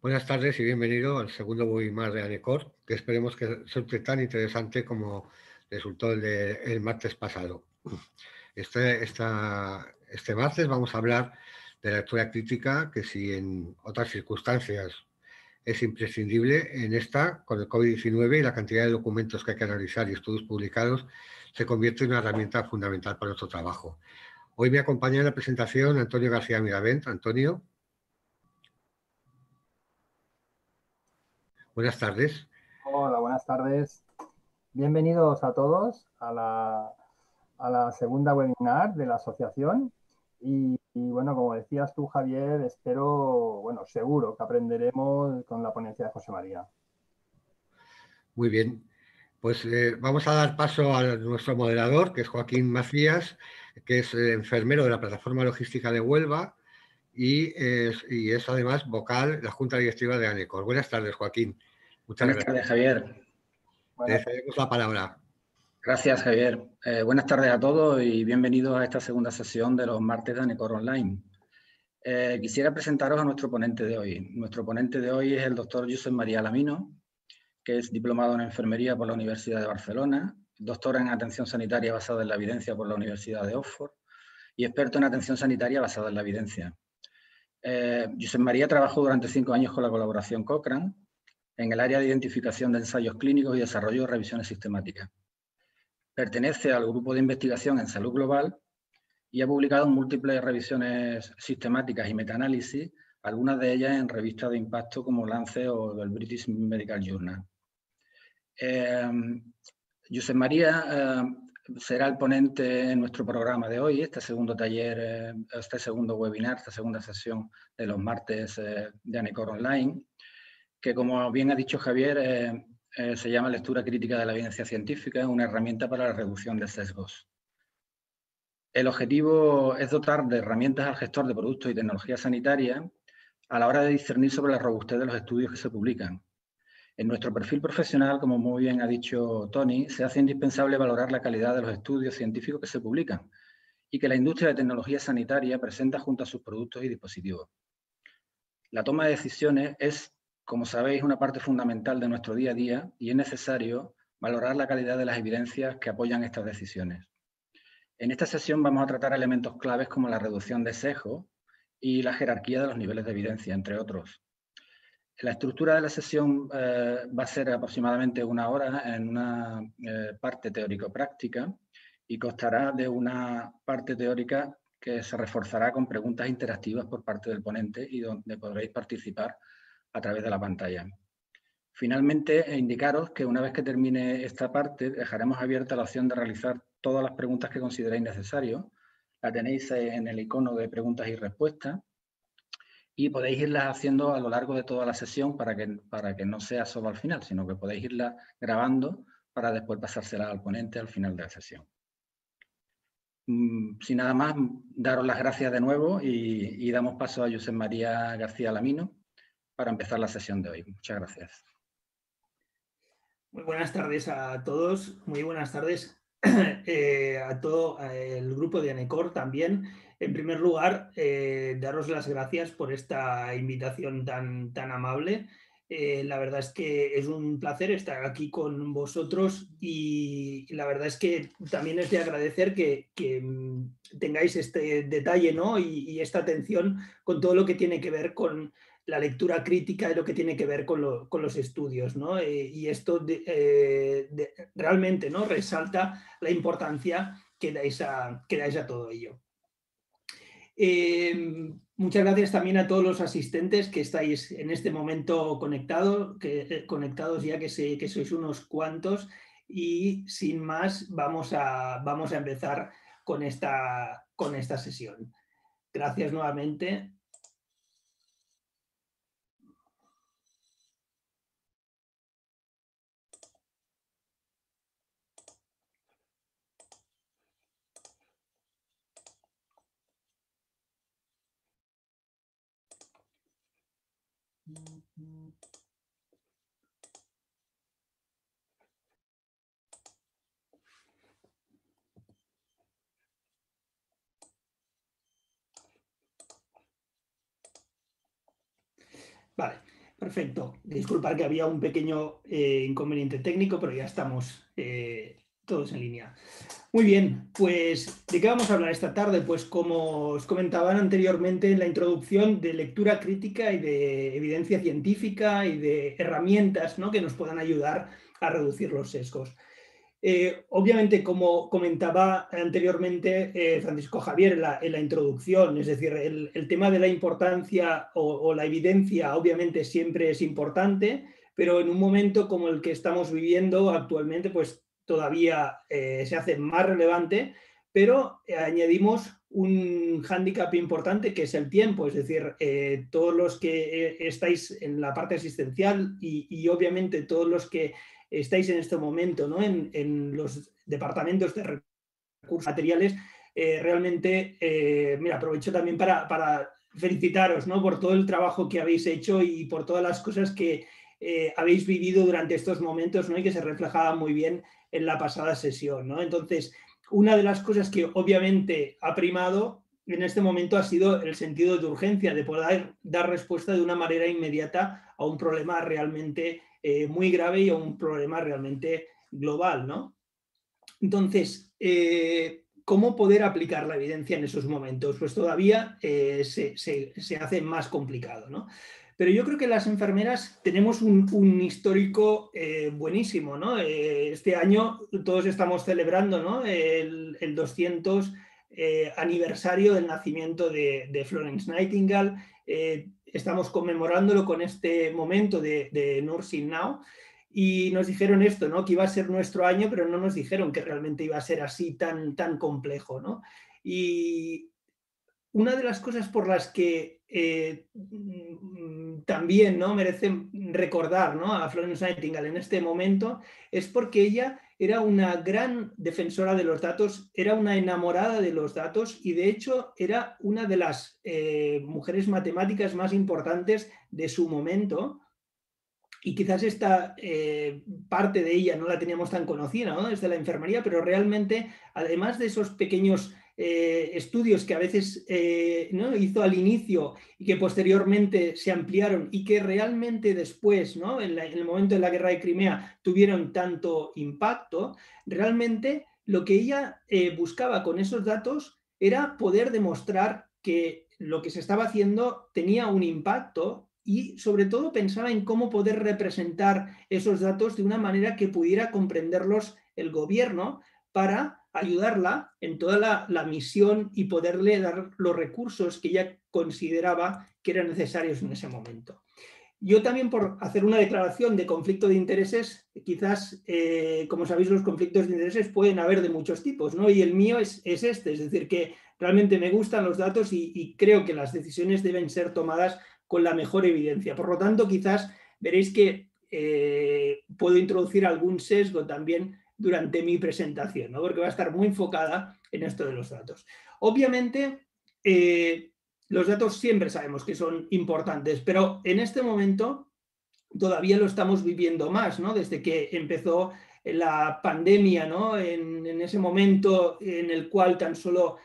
Buenas tardes y bienvenido al segundo webinar de ANECOR, que esperemos que resulte tan interesante como resultó el martes pasado. Este martes vamos a hablar de la lectura crítica, que si en otras circunstancias es imprescindible, en esta, con el COVID-19 y la cantidad de documentos que hay que analizar y estudios publicados, se convierte en una herramienta fundamental para nuestro trabajo. Hoy me acompaña en la presentación Antonio García Miravent. Antonio. Buenas tardes. Hola, buenas tardes. Bienvenidos a todos a la segunda webinar de la asociación. Y bueno, como decías tú, Javier, seguro que aprenderemos con la ponencia de José María. Muy bien. Pues vamos a dar paso a nuestro moderador, que es Joaquín Macías, que es enfermero de la Plataforma Logística de Huelva y es además vocal de la Junta Directiva de ANECOR. Buenas tardes, Joaquín. Muchas Buenas tardes, gracias. Javier. Te cedemos la palabra. Gracias, Javier. Buenas tardes a todos y bienvenidos a esta segunda sesión de los martes de ANECOR Online. Quisiera presentaros a nuestro ponente de hoy. Nuestro ponente de hoy es el doctor Josep María Lamino, que es diplomado en enfermería por la Universidad de Barcelona, doctor en atención sanitaria basada en la evidencia por la Universidad de Oxford y experto en atención sanitaria basada en la evidencia. Josep María trabajó durante 5 años con la colaboración Cochrane en el área de identificación de ensayos clínicos y desarrollo de revisiones sistemáticas. Pertenece al grupo de investigación en salud global y ha publicado múltiples revisiones sistemáticas y metaanálisis, algunas de ellas en revistas de impacto como Lancet o el British Medical Journal. Josep María será el ponente en nuestro programa de hoy, este segundo taller, este segundo webinar, esta segunda sesión de los martes de ANECOR Online, que como bien ha dicho Javier, se llama Lectura Crítica de la Evidencia Científica, una herramienta para la reducción de sesgos. El objetivo es dotar de herramientas al gestor de productos y tecnología sanitaria a la hora de discernir sobre la robustez de los estudios que se publican. En nuestro perfil profesional, como muy bien ha dicho Tony, se hace indispensable valorar la calidad de los estudios científicos que se publican y que la industria de tecnología sanitaria presenta junto a sus productos y dispositivos. La toma de decisiones es, como sabéis, una parte fundamental de nuestro día a día y es necesario valorar la calidad de las evidencias que apoyan estas decisiones. En esta sesión vamos a tratar elementos claves como la reducción de sesgo y la jerarquía de los niveles de evidencia, entre otros. La estructura de la sesión va a ser aproximadamente 1 hora en una parte teórico-práctica y constará de una parte teórica que se reforzará con preguntas interactivas por parte del ponente y donde podréis participar a través de la pantalla. Finalmente, indicaros que una vez que termine esta parte, dejaremos abierta la opción de realizar todas las preguntas que consideréis necesario. La tenéis en el icono de preguntas y respuestas y podéis irlas haciendo a lo largo de toda la sesión para que no sea solo al final, sino que podéis irlas grabando para después pasárselas al ponente al final de la sesión. Sin nada más, daros las gracias de nuevo y damos paso a Josep María García Lamino para empezar la sesión de hoy. Muchas gracias. Muy buenas tardes a todos, muy buenas tardes a todo el grupo de ANECOR también. En primer lugar, daros las gracias por esta invitación tan amable. La verdad es que es un placer estar aquí con vosotros y la verdad es que también es de agradecer que tengáis este detalle, ¿no? y esta atención con todo lo que tiene que ver con la lectura crítica y lo que tiene que ver con los estudios, ¿no? Y esto realmente, ¿no?, resalta la importancia que dais a todo ello. Muchas gracias también a todos los asistentes que estáis en este momento conectados ya que sé que sois unos cuantos y sin más vamos a empezar con esta sesión. Gracias nuevamente. Vale, Perfecto. Disculpad que había un pequeño inconveniente técnico, pero ya estamos todos en línea. Muy bien, pues ¿de qué vamos a hablar esta tarde? Pues como os comentaban anteriormente en la introducción, de lectura crítica y de evidencia científica y de herramientas, ¿no?, que nos puedan ayudar a reducir los sesgos. Obviamente, como comentaba anteriormente Francisco Javier en la introducción, es decir, el tema de la importancia o la evidencia obviamente siempre es importante, pero en un momento como el que estamos viviendo actualmente, pues todavía se hace más relevante, pero añadimos un hándicap importante que es el tiempo, es decir, todos los que estáis en la parte asistencial y obviamente todos los que estáis en este momento, ¿no?, en los departamentos de recursos materiales, realmente, mira, aprovecho también para felicitaros, ¿no?, por todo el trabajo que habéis hecho y por todas las cosas que habéis vivido durante estos momentos, ¿no?, y que se reflejaban muy bien en la pasada sesión, ¿no? Entonces, una de las cosas que obviamente ha primado en este momento ha sido el sentido de urgencia, de poder dar respuesta de una manera inmediata a un problema realmente muy grave y a un problema realmente global, ¿no? Entonces, ¿cómo poder aplicar la evidencia en esos momentos? Pues todavía se hace más complicado, ¿no? Pero yo creo que las enfermeras tenemos un histórico buenísimo, ¿no? Este año todos estamos celebrando, ¿no?, el 200 aniversario del nacimiento de Florence Nightingale. Estamos conmemorándolo con este momento de Nursing Now. Y nos dijeron esto, ¿no?, que iba a ser nuestro año, pero no nos dijeron que realmente iba a ser así tan complejo, ¿no? Y una de las cosas por las que también, ¿no?, merece recordar, ¿no?, a Florence Nightingale en este momento es porque ella era una gran defensora de los datos, era una enamorada de los datos y de hecho era una de las mujeres matemáticas más importantes de su momento. Y quizás esta parte de ella no la teníamos tan conocida, ¿no?, desde la enfermería, pero realmente, además de esos pequeños estudios que a veces ¿no?, hizo al inicio y que posteriormente se ampliaron y que realmente después, ¿no?, en el momento de la guerra de Crimea, tuvieron tanto impacto, realmente lo que ella buscaba con esos datos era poder demostrar que lo que se estaba haciendo tenía un impacto y sobre todo pensaba en cómo poder representar esos datos de una manera que pudiera comprenderlos el gobierno para ayudarla en toda la misión y poderle dar los recursos que ella consideraba que eran necesarios en ese momento. Yo también, por hacer una declaración de conflicto de intereses, quizás, como sabéis, los conflictos de intereses pueden haber de muchos tipos, ¿no? Y el mío es este, es decir, que realmente me gustan los datos y creo que las decisiones deben ser tomadas con la mejor evidencia. Por lo tanto, quizás veréis que puedo introducir algún sesgo también durante mi presentación, ¿no?, porque va a estar muy enfocada en esto de los datos. Obviamente, los datos siempre sabemos que son importantes, pero en este momento todavía lo estamos viviendo más, ¿no?, desde que empezó la pandemia, ¿no?, en ese momento en el cual tan solo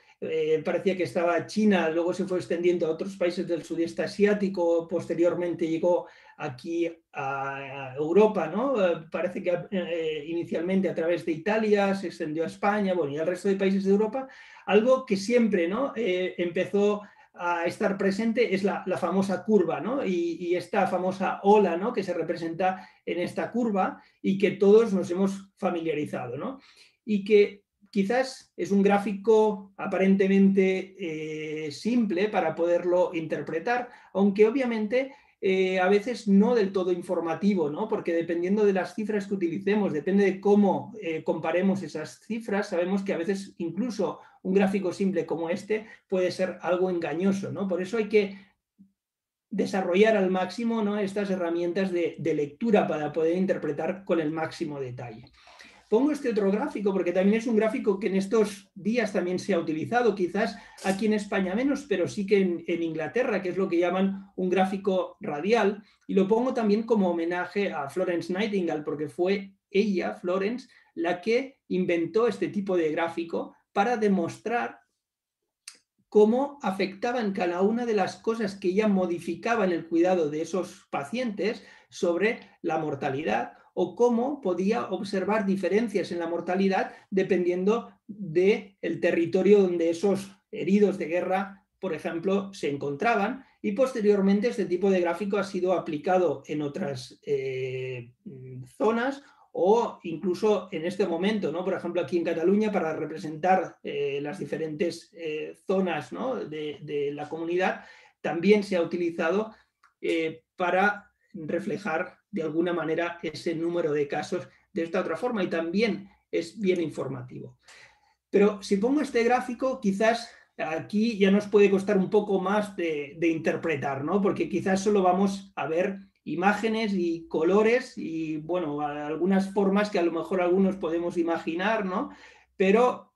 parecía que estaba China, luego se fue extendiendo a otros países del sudeste asiático, posteriormente llegó aquí a Europa, ¿no? Parece que inicialmente a través de Italia se extendió a España, bueno, y al resto de países de Europa. Algo que siempre, ¿no?, empezó a estar presente es la famosa curva, ¿no?, y esta famosa ola, ¿no?, que se representa en esta curva y que todos nos hemos familiarizado, ¿no? Y que quizás es un gráfico aparentemente simple para poderlo interpretar, aunque obviamente a veces no del todo informativo, ¿no?, porque dependiendo de las cifras que utilicemos, depende de cómo comparemos esas cifras, sabemos que a veces incluso un gráfico simple como este puede ser algo engañoso, ¿no? Por eso hay que desarrollar al máximo, ¿no?, estas herramientas de lectura para poder interpretar con el máximo detalle. Pongo este otro gráfico porque también es un gráfico que en estos días también se ha utilizado, quizás aquí en España menos, pero sí que en Inglaterra, que es lo que llaman un gráfico radial, y lo pongo también como homenaje a Florence Nightingale, porque fue ella, Florence, la que inventó este tipo de gráfico para demostrar cómo afectaban cada una de las cosas que ya modificaban el cuidado de esos pacientes sobre la mortalidad, o cómo podía observar diferencias en la mortalidad dependiendo del territorio donde esos heridos de guerra, por ejemplo, se encontraban. Y posteriormente este tipo de gráfico ha sido aplicado en otras zonas, o incluso en este momento, ¿no? Por ejemplo, aquí en Cataluña, para representar las diferentes zonas, ¿no? de la comunidad, también se ha utilizado para reflejar de alguna manera ese número de casos de esta otra forma, y también es bien informativo. Pero si pongo este gráfico, quizás aquí ya nos puede costar un poco más de interpretar, ¿no? Porque quizás solo vamos a ver imágenes y colores y, bueno, algunas formas que a lo mejor algunos podemos imaginar, ¿no? Pero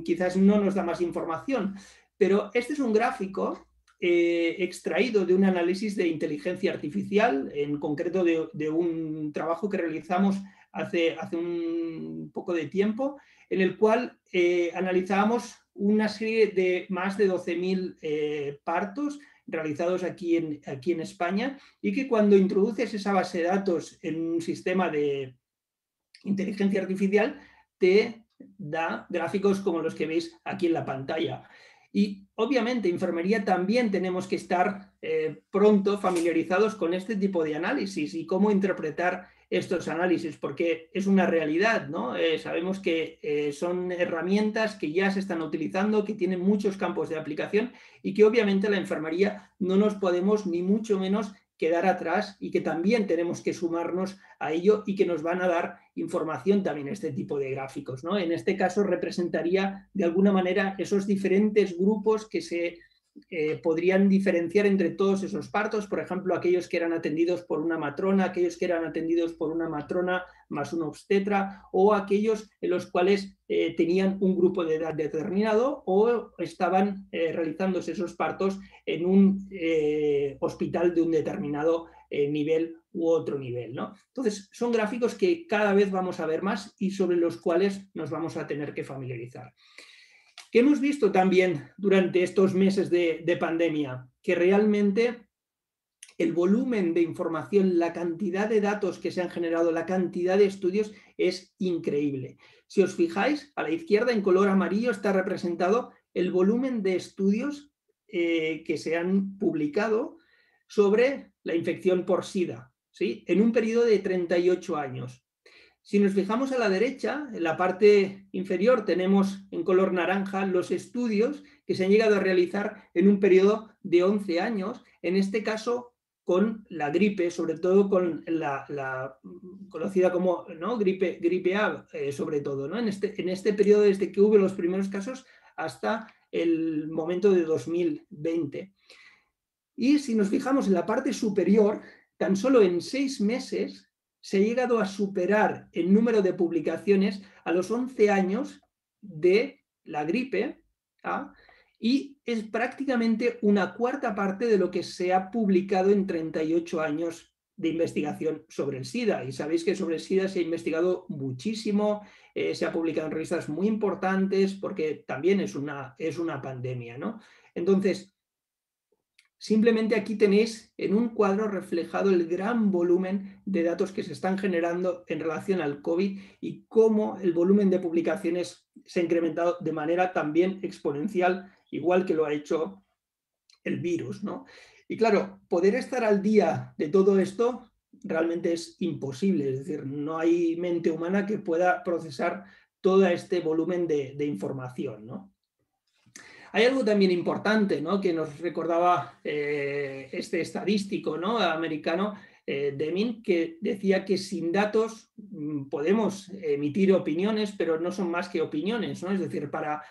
quizás no nos da más información. Pero este es un gráfico extraído de un análisis de inteligencia artificial, en concreto de un trabajo que realizamos hace un poco de tiempo, en el cual analizábamos una serie de más de 12.000 partos realizados aquí en España, y que cuando introduces esa base de datos en un sistema de inteligencia artificial te da gráficos como los que veis aquí en la pantalla. Y obviamente, enfermería también tenemos que estar pronto familiarizados con este tipo de análisis y cómo interpretar estos análisis, porque es una realidad, ¿no? Sabemos que son herramientas que ya se están utilizando, que tienen muchos campos de aplicación, y que obviamente la enfermería no nos podemos ni mucho menos quedar atrás, y que también tenemos que sumarnos a ello, y que nos van a dar información también este tipo de gráficos, ¿no? En este caso representaría de alguna manera esos diferentes grupos que se podrían diferenciar entre todos esos partos, por ejemplo, aquellos que eran atendidos por una matrona, aquellos que eran atendidos por una matrona más un obstetra, o aquellos en los cuales tenían un grupo de edad determinado, o estaban realizándose esos partos en un hospital de un determinado nivel u otro nivel, ¿no? Entonces, son gráficos que cada vez vamos a ver más y sobre los cuales nos vamos a tener que familiarizar. ¿Qué hemos visto también durante estos meses de pandemia? Que realmente el volumen de información, la cantidad de datos que se han generado, la cantidad de estudios es increíble. Si os fijáis, a la izquierda en color amarillo está representado el volumen de estudios que se han publicado sobre la infección por SIDA, ¿sí? En un periodo de 38 años. Si nos fijamos a la derecha, en la parte inferior tenemos en color naranja los estudios que se han llegado a realizar en un periodo de 11 años, en este caso con la gripe, sobre todo con la conocida como, ¿no? gripe A, sobre todo, ¿no? En este periodo, desde que hubo los primeros casos hasta el momento de 2020. Y si nos fijamos en la parte superior, tan solo en 6 meses se ha llegado a superar el número de publicaciones a los 11 años de la gripe, ¿ah? Y es prácticamente una cuarta parte de lo que se ha publicado en 38 años de investigación sobre el SIDA. Y sabéis que sobre el SIDA se ha investigado muchísimo, se ha publicado en revistas muy importantes, porque también es una pandemia, ¿no? Entonces, simplemente aquí tenéis en un cuadro reflejado el gran volumen de datos que se están generando en relación al COVID, y cómo el volumen de publicaciones se ha incrementado de manera también exponencial, igual que lo ha hecho el virus, ¿no? Y claro, poder estar al día de todo esto realmente es imposible, es decir, no hay mente humana que pueda procesar todo este volumen de información, ¿no? Hay algo también importante, ¿no? Que nos recordaba este estadístico, ¿no? americano, Deming, que decía que sin datos podemos emitir opiniones, pero no son más que opiniones, ¿no? Es decir, para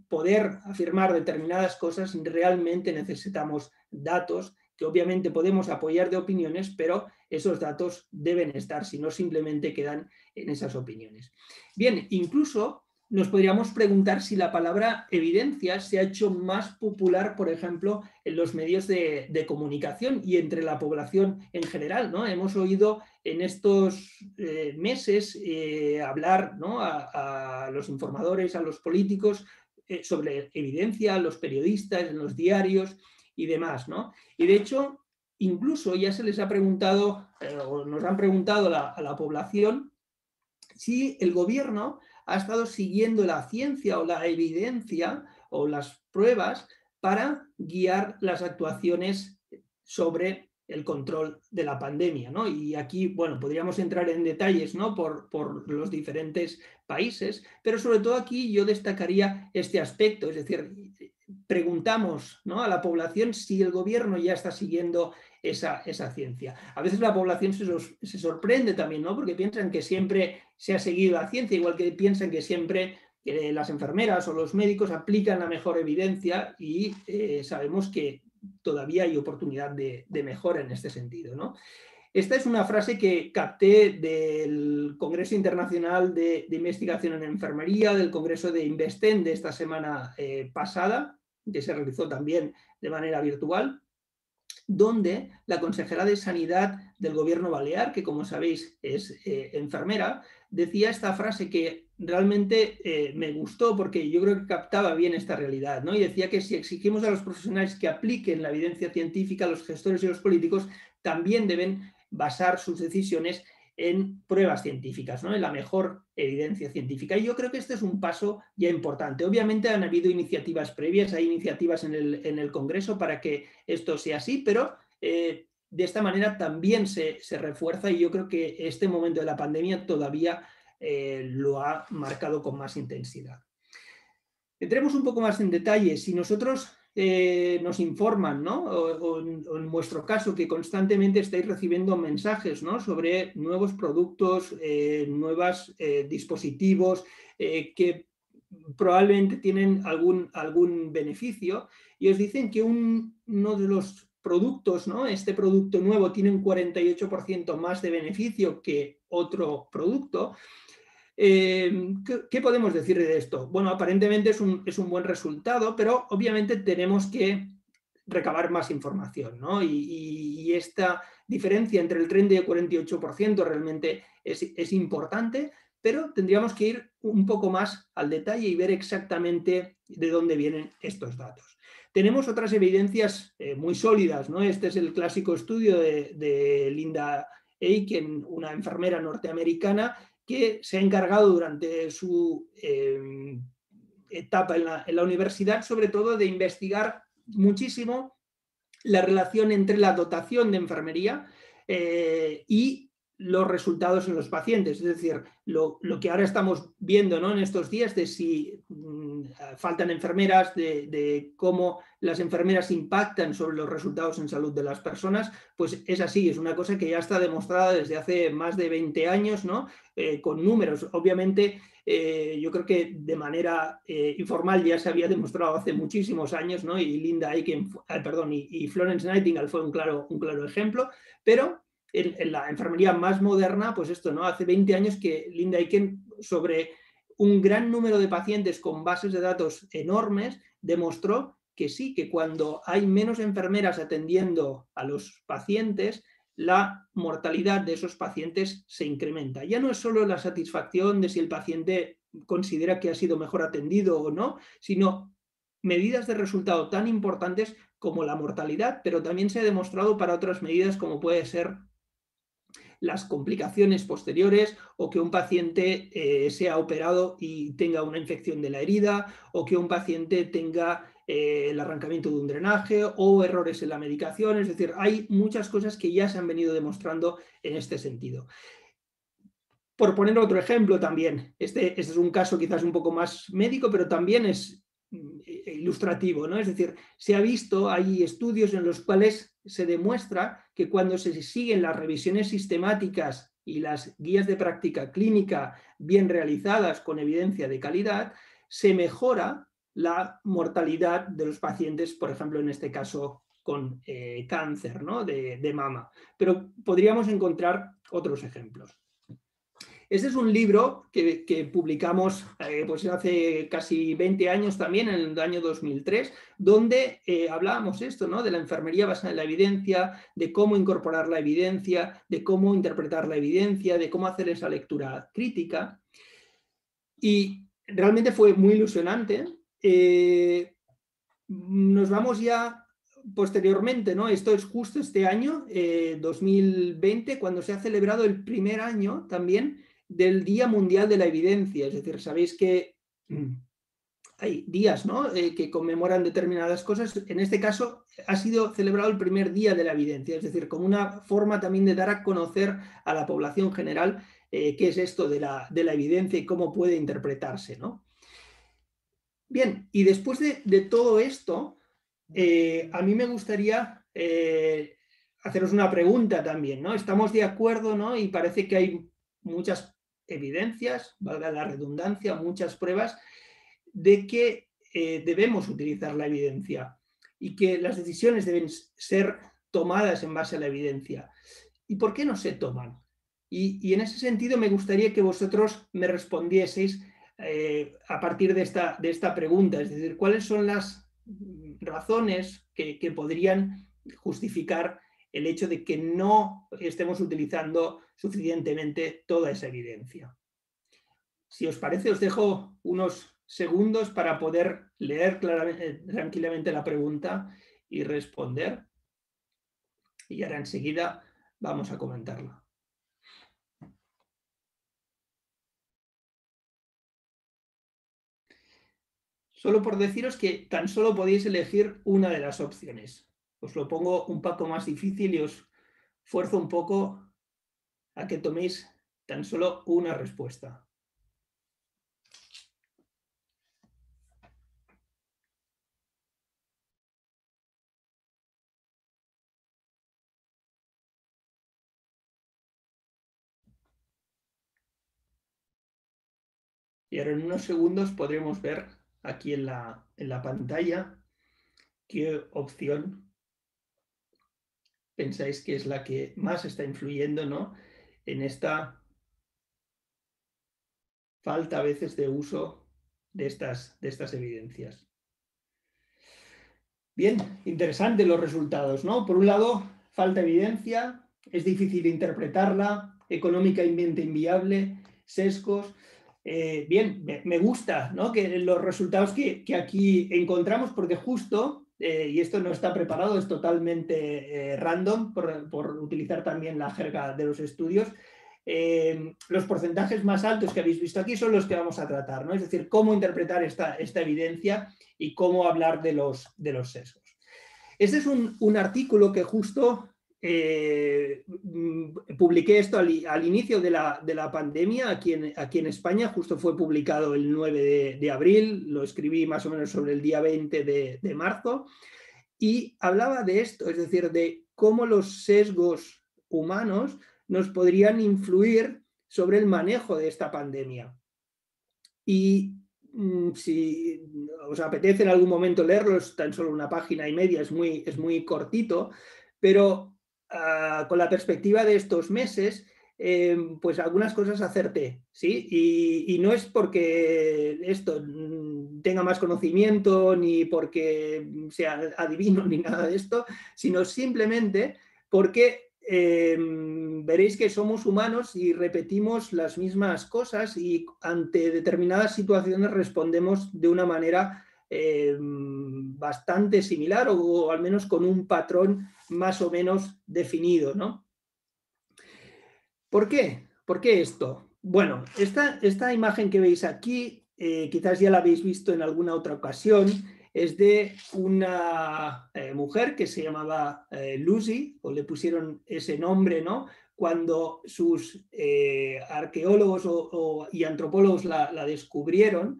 poder afirmar determinadas cosas realmente necesitamos datos, que obviamente podemos apoyar de opiniones, pero esos datos deben estar, si no simplemente quedan en esas opiniones. Bien, incluso nos podríamos preguntar si la palabra evidencia se ha hecho más popular, por ejemplo, en los medios de comunicación y entre la población en general, ¿no? Hemos oído en estos meses hablar, ¿no? a los informadores, a los políticos, sobre evidencia, los periodistas, en los diarios y demás, ¿no? Y de hecho, incluso ya se les ha preguntado, o nos han preguntado a la población, si el gobierno ha estado siguiendo la ciencia o la evidencia o las pruebas para guiar las actuaciones sobre el control de la pandemia, ¿no? Y aquí, bueno, podríamos entrar en detalles, ¿no? por los diferentes países, pero sobre todo aquí yo destacaría este aspecto, es decir, preguntamos, ¿no?, a la población si el gobierno ya está siguiendo esa ciencia. A veces la población se sorprende también, ¿no?, porque piensan que siempre se ha seguido la ciencia, igual que piensan que siempre las enfermeras o los médicos aplican la mejor evidencia y sabemos que todavía hay oportunidad de mejora en este sentido, ¿no? Esta es una frase que capté del Congreso Internacional de Investigación en Enfermería, del Congreso de Investen de esta semana pasada, que se realizó también de manera virtual, donde la consejera de Sanidad del Gobierno Balear, que como sabéis es enfermera, decía esta frase que realmente me gustó porque yo creo que captaba bien esta realidad, ¿no? Y decía que si exigimos a los profesionales que apliquen la evidencia científica, los gestores y los políticos también deben basar sus decisiones en pruebas científicas, ¿no?, en la mejor evidencia científica. Y yo creo que este es un paso ya importante. Obviamente han habido iniciativas previas, hay iniciativas en el Congreso para que esto sea así, pero de esta manera también se refuerza, y yo creo que este momento de la pandemia todavía lo ha marcado con más intensidad. Entremos un poco más en detalle. Si nosotros nos informan, ¿no?, o en vuestro caso, que constantemente estáis recibiendo mensajes, ¿no?, sobre nuevos productos, nuevos dispositivos que probablemente tienen algún beneficio, y os dicen que uno de los productos, ¿no?, este producto nuevo tiene un 48% más de beneficio que otro producto. ¿Qué podemos decir de esto? Bueno, aparentemente es un buen resultado, pero obviamente tenemos que recabar más información, ¿no? Y esta diferencia entre el 30 y el 48% realmente es importante, pero tendríamos que ir un poco más al detalle y ver exactamente de dónde vienen estos datos. Tenemos otras evidencias muy sólidas, ¿no? Este es el clásico estudio de Linda Eichen, una enfermera norteamericana, que se ha encargado durante su etapa en la universidad, sobre todo, de investigar muchísimo la relación entre la dotación de enfermería y los resultados en los pacientes. Es decir, lo que ahora estamos viendo, ¿no?, en estos días, de si faltan enfermeras, de cómo las enfermeras impactan sobre los resultados en salud de las personas, pues es así, es una cosa que ya está demostrada desde hace más de 20 años, ¿no?, con números. Obviamente, yo creo que de manera informal ya se había demostrado hace muchísimos años, ¿no?, y Linda Eichen, y Florence Nightingale fue un claro ejemplo, pero en la enfermería más moderna, pues esto, ¿no?, hace 20 años que Linda Eichen, sobre un gran número de pacientes con bases de datos enormes, demostró que sí, que cuando hay menos enfermeras atendiendo a los pacientes, la mortalidad de esos pacientes se incrementa. Ya no es solo la satisfacción de si el paciente considera que ha sido mejor atendido o no, sino medidas de resultado tan importantes como la mortalidad, pero también se ha demostrado para otras medidas como puede ser las complicaciones posteriores, o que un paciente sea operado y tenga una infección de la herida, o que un paciente tenga el arrancamiento de un drenaje o errores en la medicación. Es decir, hay muchas cosas que ya se han venido demostrando en este sentido. Por poner otro ejemplo también, este es un caso quizás un poco más médico, pero también es ilustrativo, ¿no? Es decir, se ha visto, hay estudios en los cuales se demuestra que cuando se siguen las revisiones sistemáticas y las guías de práctica clínica bien realizadas con evidencia de calidad, se mejora la mortalidad de los pacientes, por ejemplo, en este caso con cáncer, ¿no?, de mama. Pero podríamos encontrar otros ejemplos. Este es un libro que publicamos pues hace casi 20 años también, en el año 2003, donde hablábamos esto, ¿no?, de la enfermería basada en la evidencia, de cómo incorporar la evidencia, de cómo interpretar la evidencia, de cómo hacer esa lectura crítica. Y realmente fue muy ilusionante nos vamos ya posteriormente, ¿no? Esto es justo este año, 2020, cuando se ha celebrado el primer año también del Día Mundial de la Evidencia. Es decir, sabéis que hay días, ¿no? Que conmemoran determinadas cosas. En este caso ha sido celebrado el primer Día de la Evidencia, es decir, como una forma también de dar a conocer a la población general qué es esto de la evidencia y cómo puede interpretarse, ¿no? Bien, y después de todo esto, a mí me gustaría haceros una pregunta también, ¿no? Estamos de acuerdo, ¿no? Y parece que hay muchas evidencias, valga la redundancia, muchas pruebas de que debemos utilizar la evidencia y que las decisiones deben ser tomadas en base a la evidencia. ¿Y por qué no se toman? Y en ese sentido me gustaría que vosotros me respondieseis a partir de esta pregunta, es decir, ¿cuáles son las razones que podrían justificar el hecho de que no estemos utilizando suficientemente toda esa evidencia? Si os parece, os dejo unos segundos para poder leer tranquilamente la pregunta y responder. Y ahora enseguida vamos a comentarla. Solo por deciros que tan solo podéis elegir una de las opciones. Os lo pongo un poco más difícil y os fuerzo un poco a que toméis tan solo una respuesta. Y ahora en unos segundos podremos ver aquí en la pantalla qué opción pensáis que es la que más está influyendo, ¿no?, en esta falta a veces de uso de estas evidencias. Bien, interesantes los resultados, ¿no? Por un lado, falta evidencia, es difícil interpretarla, económicamente inviable, sesgos. Bien, me gusta, ¿no?, que los resultados que aquí encontramos, porque justo, y esto no está preparado, es totalmente random, por utilizar también la jerga de los estudios, los porcentajes más altos que habéis visto aquí son los que vamos a tratar, ¿no? Es decir, cómo interpretar esta evidencia y cómo hablar de los sesgos. Este es un artículo que justo publiqué esto al inicio de la pandemia aquí en España, justo fue publicado el 9 de abril, lo escribí más o menos sobre el día 20 de marzo, y hablaba de esto, es decir, de cómo los sesgos humanos nos podrían influir sobre el manejo de esta pandemia. Y si os apetece en algún momento leerlo, es tan solo una página y media, es muy cortito, pero con la perspectiva de estos meses, pues algunas cosas acerté, ¿sí? Y no es porque esto tenga más conocimiento, ni porque sea adivino, ni nada de esto, sino simplemente porque veréis que somos humanos y repetimos las mismas cosas y ante determinadas situaciones respondemos de una manera bastante similar o al menos con un patrón más o menos definido, ¿no? ¿Por qué? ¿Por qué esto? Bueno, esta imagen que veis aquí, quizás ya la habéis visto en alguna otra ocasión, es de una mujer que se llamaba Lucy, o le pusieron ese nombre, ¿no?, cuando sus arqueólogos y antropólogos la descubrieron.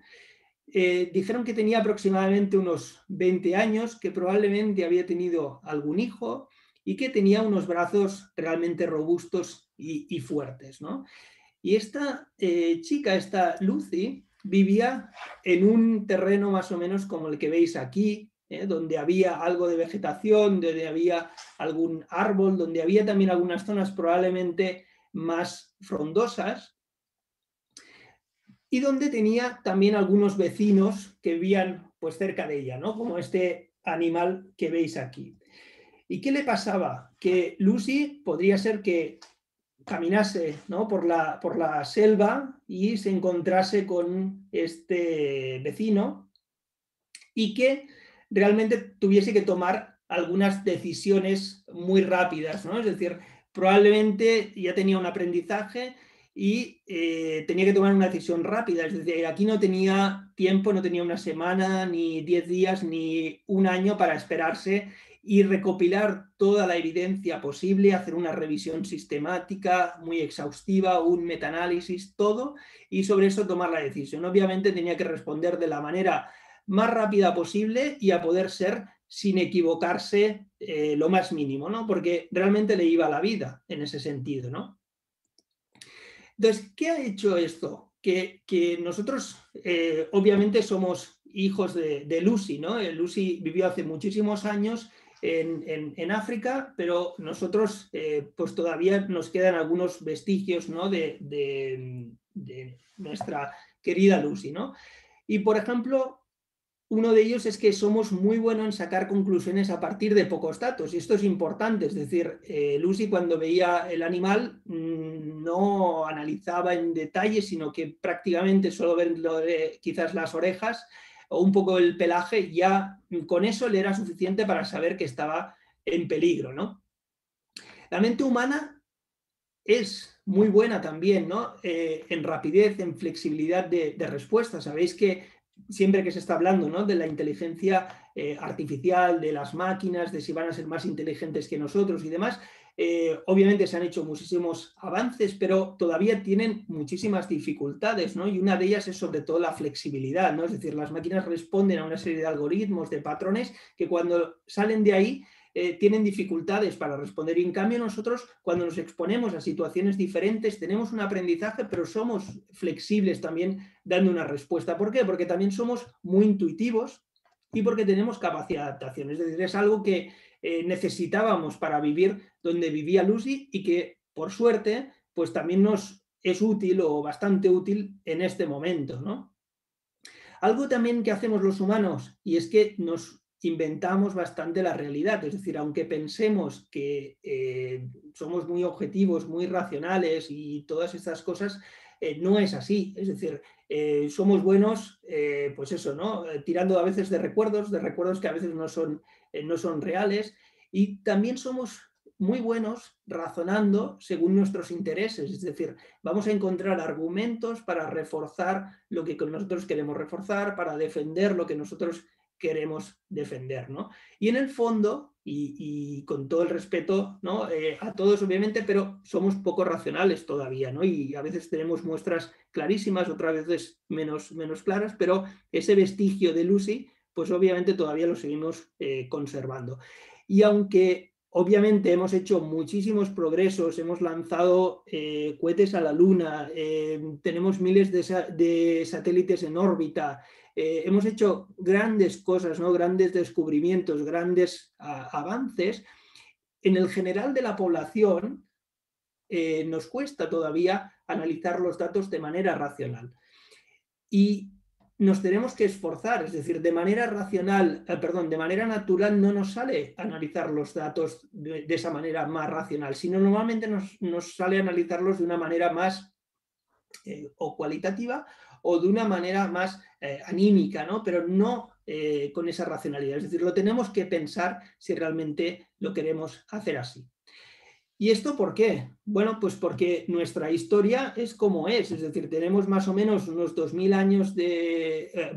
Dijeron que tenía aproximadamente unos 20 años, que probablemente había tenido algún hijo y que tenía unos brazos realmente robustos y fuertes, ¿no? Y esta chica, esta Lucy, vivía en un terreno más o menos como el que veis aquí, donde había algo de vegetación, donde había algún árbol, donde había también algunas zonas probablemente más frondosas, y donde tenía también algunos vecinos que vivían pues cerca de ella, ¿no?, como este animal que veis aquí. ¿Y qué le pasaba? Que Lucy podría ser que caminase, ¿no?, por la selva y se encontrase con este vecino y que realmente tuviese que tomar algunas decisiones muy rápidas, ¿no? Es decir, probablemente ya tenía un aprendizaje y tenía que tomar una decisión rápida. Es decir, aquí no tenía tiempo, no tenía una semana, ni 10 días, ni un año para esperarse y recopilar toda la evidencia posible, hacer una revisión sistemática muy exhaustiva, un metaanálisis, todo, y sobre eso tomar la decisión. Obviamente tenía que responder de la manera más rápida posible y a poder ser sin equivocarse lo más mínimo, ¿no? Porque realmente le iba la vida en ese sentido, ¿no? Entonces, ¿qué ha hecho esto? Que nosotros obviamente somos hijos de Lucy, ¿no? Lucy vivió hace muchísimos años en África, pero nosotros pues todavía nos quedan algunos vestigios, ¿no? de nuestra querida Lucy, ¿no? Y por ejemplo, uno de ellos es que somos muy buenos en sacar conclusiones a partir de pocos datos, y esto es importante. Es decir, Lucy, cuando veía el animal, no analizaba en detalle, sino que prácticamente solo ver quizás las orejas o un poco el pelaje, ya con eso le era suficiente para saber que estaba en peligro, ¿no? La mente humana es muy buena también, ¿no? En rapidez, en flexibilidad de respuesta. Sabéis que siempre que se está hablando, ¿no?, de la inteligencia artificial, de las máquinas, de si van a ser más inteligentes que nosotros y demás, obviamente se han hecho muchísimos avances, pero todavía tienen muchísimas dificultades, ¿no? Y una de ellas es sobre todo la flexibilidad, ¿no? Es decir, las máquinas responden a una serie de algoritmos, de patrones, que cuando salen de ahí tienen dificultades para responder, y en cambio nosotros, cuando nos exponemos a situaciones diferentes, tenemos un aprendizaje, pero somos flexibles también dando una respuesta. ¿Por qué? Porque también somos muy intuitivos y porque tenemos capacidad de adaptación. Es decir, es algo que necesitábamos para vivir donde vivía Lucy y que, por suerte, pues también nos es útil o bastante útil en este momento, ¿no? Algo también que hacemos los humanos, y es que nos inventamos bastante la realidad. Es decir, aunque pensemos que somos muy objetivos, muy racionales y todas estas cosas, no es así. Es decir, somos buenos, pues eso, ¿no? Tirando a veces de recuerdos que a veces no son reales, y también somos muy buenos razonando según nuestros intereses. Es decir, vamos a encontrar argumentos para reforzar lo que nosotros queremos reforzar, para defender lo que nosotros queremos defender, ¿no? Y en el fondo, y con todo el respeto, ¿no?, a todos obviamente, pero somos poco racionales todavía, ¿no? Y a veces tenemos muestras clarísimas, otras veces menos claras, pero ese vestigio de Lucy, pues obviamente todavía lo seguimos conservando. Y aunque obviamente hemos hecho muchísimos progresos, hemos lanzado cohetes a la Luna, tenemos miles de satélites en órbita, hemos hecho grandes cosas, ¿no?, grandes descubrimientos, grandes avances. En el general de la población nos cuesta todavía analizar los datos de manera racional. Y nos tenemos que esforzar, es decir, de manera de manera natural no nos sale analizar los datos de esa manera más racional, sino normalmente nos sale analizarlos de una manera más o cualitativa o de una manera más anímica, ¿no? Pero no con esa racionalidad. Es decir, lo tenemos que pensar si realmente lo queremos hacer así. ¿Y esto por qué? Bueno, pues porque nuestra historia es como es decir, tenemos más o menos unos 2.000 años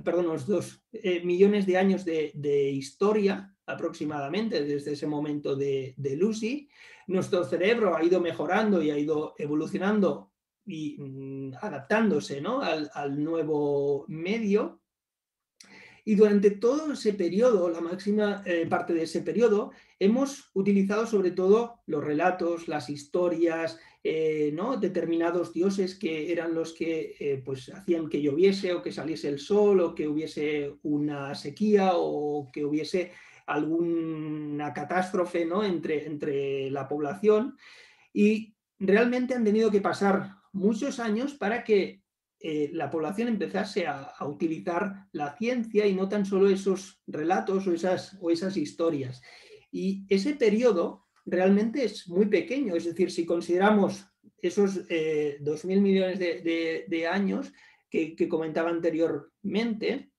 unos 2 millones de años de historia aproximadamente desde ese momento de Lucy. Nuestro cerebro ha ido mejorando y ha ido evolucionando y adaptándose, ¿no?, al nuevo medio. Y durante todo ese periodo, la máxima parte de ese periodo, hemos utilizado sobre todo los relatos, las historias, ¿no?, determinados dioses que eran los que pues hacían que lloviese o que saliese el sol o que hubiese una sequía o que hubiese alguna catástrofe, ¿no?, entre la población. Y realmente han tenido que pasar muchos años para que la población empezase a utilizar la ciencia y no tan solo esos relatos o esas historias. Y ese periodo realmente es muy pequeño, es decir, si consideramos esos 2.000 millones de años que comentaba anteriormente,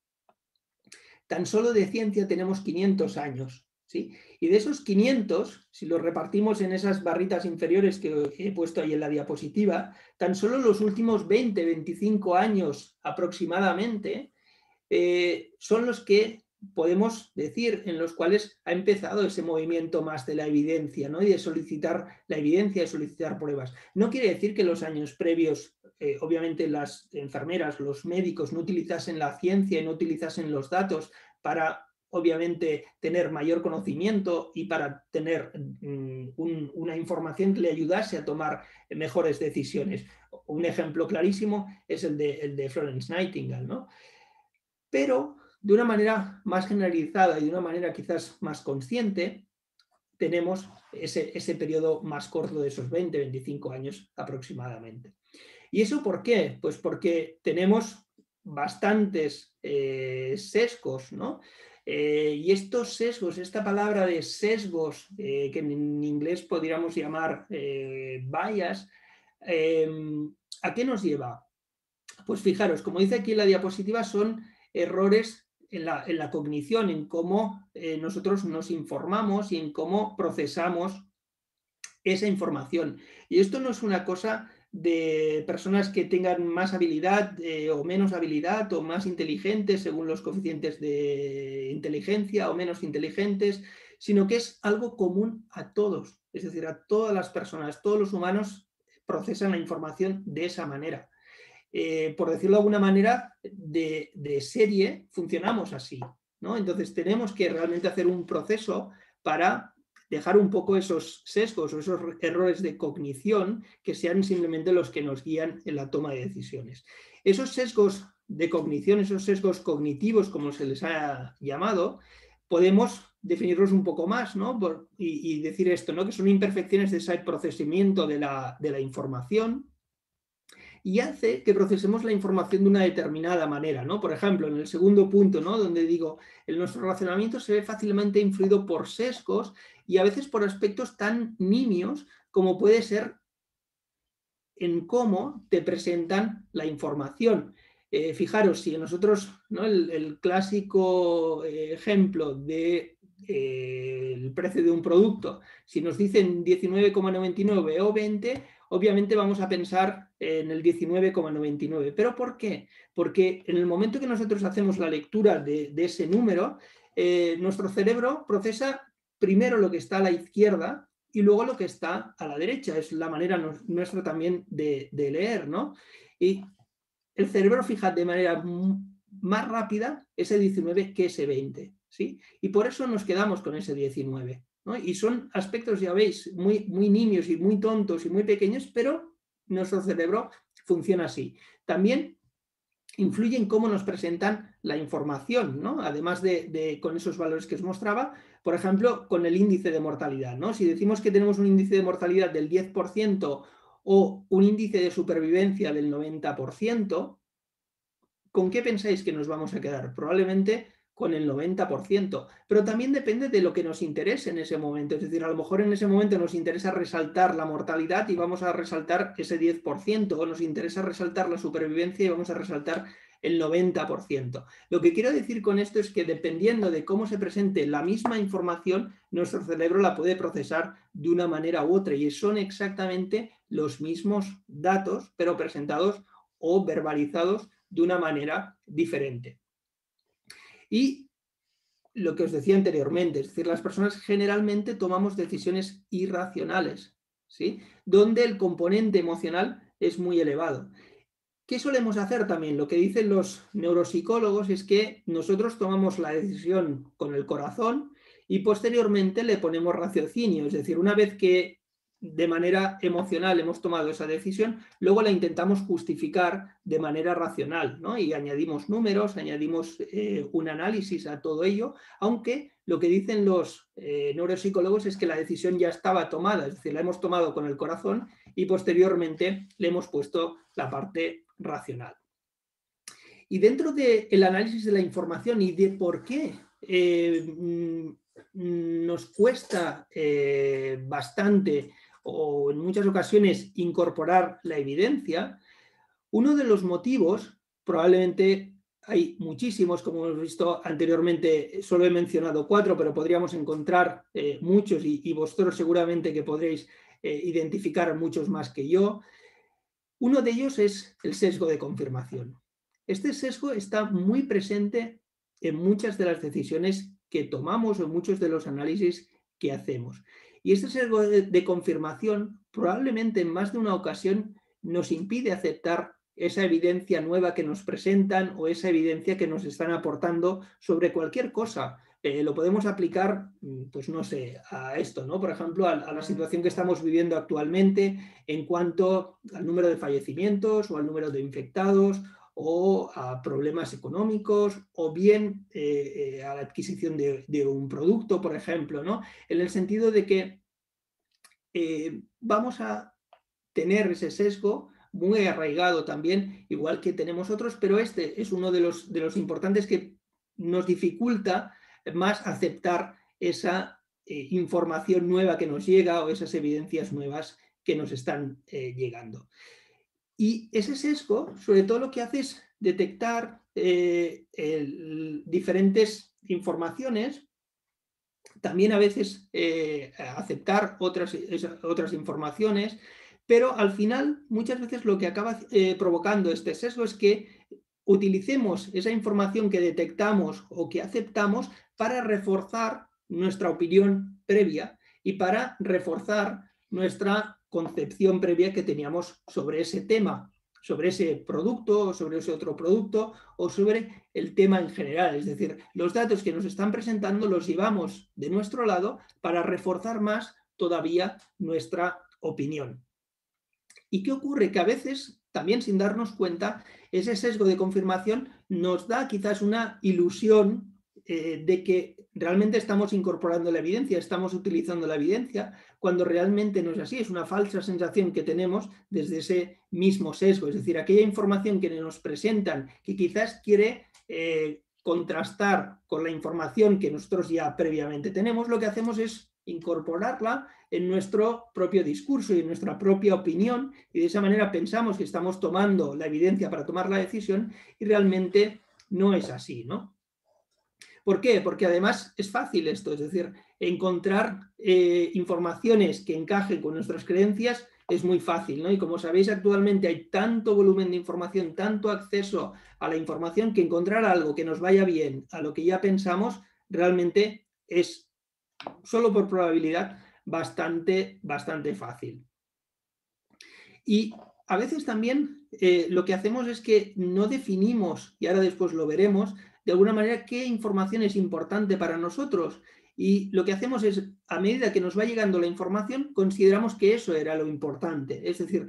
tan solo de ciencia tenemos 500 años. ¿Sí? Y de esos 500, si los repartimos en esas barritas inferiores que he puesto ahí en la diapositiva, tan solo los últimos 20, 25 años aproximadamente son los que podemos decir en los cuales ha empezado ese movimiento más de la evidencia, ¿no? Y de solicitar la evidencia, de solicitar pruebas. No quiere decir que los años previos, obviamente las enfermeras, los médicos no utilizasen la ciencia y no utilizasen los datos para obviamente tener mayor conocimiento y para tener una información que le ayudase a tomar mejores decisiones. Un ejemplo clarísimo es el de Florence Nightingale, ¿no? Pero de una manera más generalizada y de una manera quizás más consciente, tenemos ese periodo más corto de esos 20, 25 años aproximadamente. ¿Y eso por qué? Pues porque tenemos bastantes sesgos, ¿no? Y estos sesgos, esta palabra de sesgos, que en inglés podríamos llamar bias, ¿a qué nos lleva? Pues fijaros, como dice aquí en la diapositiva, son errores en la cognición, en cómo nosotros nos informamos y en cómo procesamos esa información. Y esto no es una cosa de personas que tengan más habilidad o menos habilidad o más inteligentes según los coeficientes de inteligencia o menos inteligentes, sino que es algo común a todos. Es decir, a todas las personas, todos los humanos procesan la información de esa manera. Por decirlo de alguna manera, de serie funcionamos así, ¿no? Entonces tenemos que realmente hacer un proceso para dejar un poco esos sesgos o esos errores de cognición que sean simplemente los que nos guían en la toma de decisiones. Esos sesgos de cognición, esos sesgos cognitivos, como se les ha llamado, podemos definirlos un poco más, ¿no? Y decir esto, ¿no? Que son imperfecciones de ese procesamiento de la información, y hace que procesemos la información de una determinada manera, ¿no? Por ejemplo, en el segundo punto, ¿no? Donde digo, nuestro razonamiento se ve fácilmente influido por sesgos y a veces por aspectos tan nimios como puede ser en cómo te presentan la información. Fijaros, si nosotros, ¿no? el clásico ejemplo de el precio de un producto, si nos dicen 19,99 o 20, obviamente vamos a pensar en el 19,99. ¿Pero por qué? Porque en el momento que nosotros hacemos la lectura de ese número, nuestro cerebro procesa primero lo que está a la izquierda y luego lo que está a la derecha. Es la manera nuestra también de leer, ¿no? Y el cerebro fija de manera más rápida ese 19 que ese 20, ¿sí? Y por eso nos quedamos con ese 19, ¿no? Y son aspectos, ya veis, muy, muy nimios y muy tontos y muy pequeños, pero nuestro cerebro funciona así. También influye en cómo nos presentan la información, ¿no? Además de con esos valores que os mostraba, por ejemplo, con el índice de mortalidad, ¿no? Si decimos que tenemos un índice de mortalidad del 10% o un índice de supervivencia del 90%, ¿con qué pensáis que nos vamos a quedar? Probablemente con el 90%, pero también depende de lo que nos interese en ese momento. Es decir, a lo mejor en ese momento nos interesa resaltar la mortalidad y vamos a resaltar ese 10%, o nos interesa resaltar la supervivencia y vamos a resaltar el 90%. Lo que quiero decir con esto es que dependiendo de cómo se presente la misma información, nuestro cerebro la puede procesar de una manera u otra y son exactamente los mismos datos, pero presentados o verbalizados de una manera diferente. Y lo que os decía anteriormente, es decir, las personas generalmente tomamos decisiones irracionales, ¿sí? Donde el componente emocional es muy elevado. ¿Qué solemos hacer también? Lo que dicen los neuropsicólogos es que nosotros tomamos la decisión con el corazón y posteriormente le ponemos raciocinio, es decir, una vez que de manera emocional hemos tomado esa decisión, luego la intentamos justificar de manera racional, ¿no? Y añadimos números, añadimos un análisis a todo ello, aunque lo que dicen los neuropsicólogos es que la decisión ya estaba tomada, es decir, la hemos tomado con el corazón y posteriormente le hemos puesto la parte racional. Y dentro del análisis de la información y de por qué nos cuesta bastante o en muchas ocasiones incorporar la evidencia, uno de los motivos, probablemente hay muchísimos, como hemos visto anteriormente, solo he mencionado 4, pero podríamos encontrar muchos y vosotros seguramente que podréis identificar muchos más que yo. Uno de ellos es el sesgo de confirmación. Este sesgo está muy presente en muchas de las decisiones que tomamos o en muchos de los análisis que hacemos. Y este sesgo de confirmación probablemente en más de una ocasión nos impide aceptar esa evidencia nueva que nos presentan o esa evidencia que nos están aportando sobre cualquier cosa. Lo podemos aplicar, pues no sé, a esto, ¿no? Por ejemplo, a la situación que estamos viviendo actualmente en cuanto al número de fallecimientos o al número de infectados o a problemas económicos o bien a la adquisición de un producto, por ejemplo, ¿no? En el sentido de que vamos a tener ese sesgo muy arraigado también, igual que tenemos otros, pero este es uno de los importantes que nos dificulta más aceptar esa información nueva que nos llega o esas evidencias nuevas que nos están llegando. Y ese sesgo, sobre todo lo que hace es detectar diferentes informaciones, también a veces aceptar otras informaciones, pero al final muchas veces lo que acaba provocando este sesgo es que utilicemos esa información que detectamos o que aceptamos para reforzar nuestra opinión previa y para reforzar nuestra concepción previa que teníamos sobre ese tema, sobre ese producto o sobre ese otro producto o sobre el tema en general. Es decir, los datos que nos están presentando los llevamos de nuestro lado para reforzar más todavía nuestra opinión. ¿Y qué ocurre? Que a veces, también sin darnos cuenta, ese sesgo de confirmación nos da quizás una ilusión de que realmente estamos incorporando la evidencia, estamos utilizando la evidencia, cuando realmente no es así. Es una falsa sensación que tenemos desde ese mismo sesgo. Es decir, aquella información que nos presentan que quizás quiere contrastar con la información que nosotros ya previamente tenemos, lo que hacemos es incorporarla en nuestro propio discurso y en nuestra propia opinión, y de esa manera pensamos que estamos tomando la evidencia para tomar la decisión y realmente no es así, ¿no? ¿Por qué? Porque además es fácil esto, es decir, encontrar informaciones que encajen con nuestras creencias es muy fácil, ¿no? Y como sabéis, actualmente hay tanto volumen de información, tanto acceso a la información, que encontrar algo que nos vaya bien a lo que ya pensamos realmente es, solo por probabilidad, bastante fácil. Y a veces también lo que hacemos es que no definimos, y ahora después lo veremos, de alguna manera qué información es importante para nosotros. Y lo que hacemos es, a medida que nos va llegando la información, consideramos que eso era lo importante. Es decir,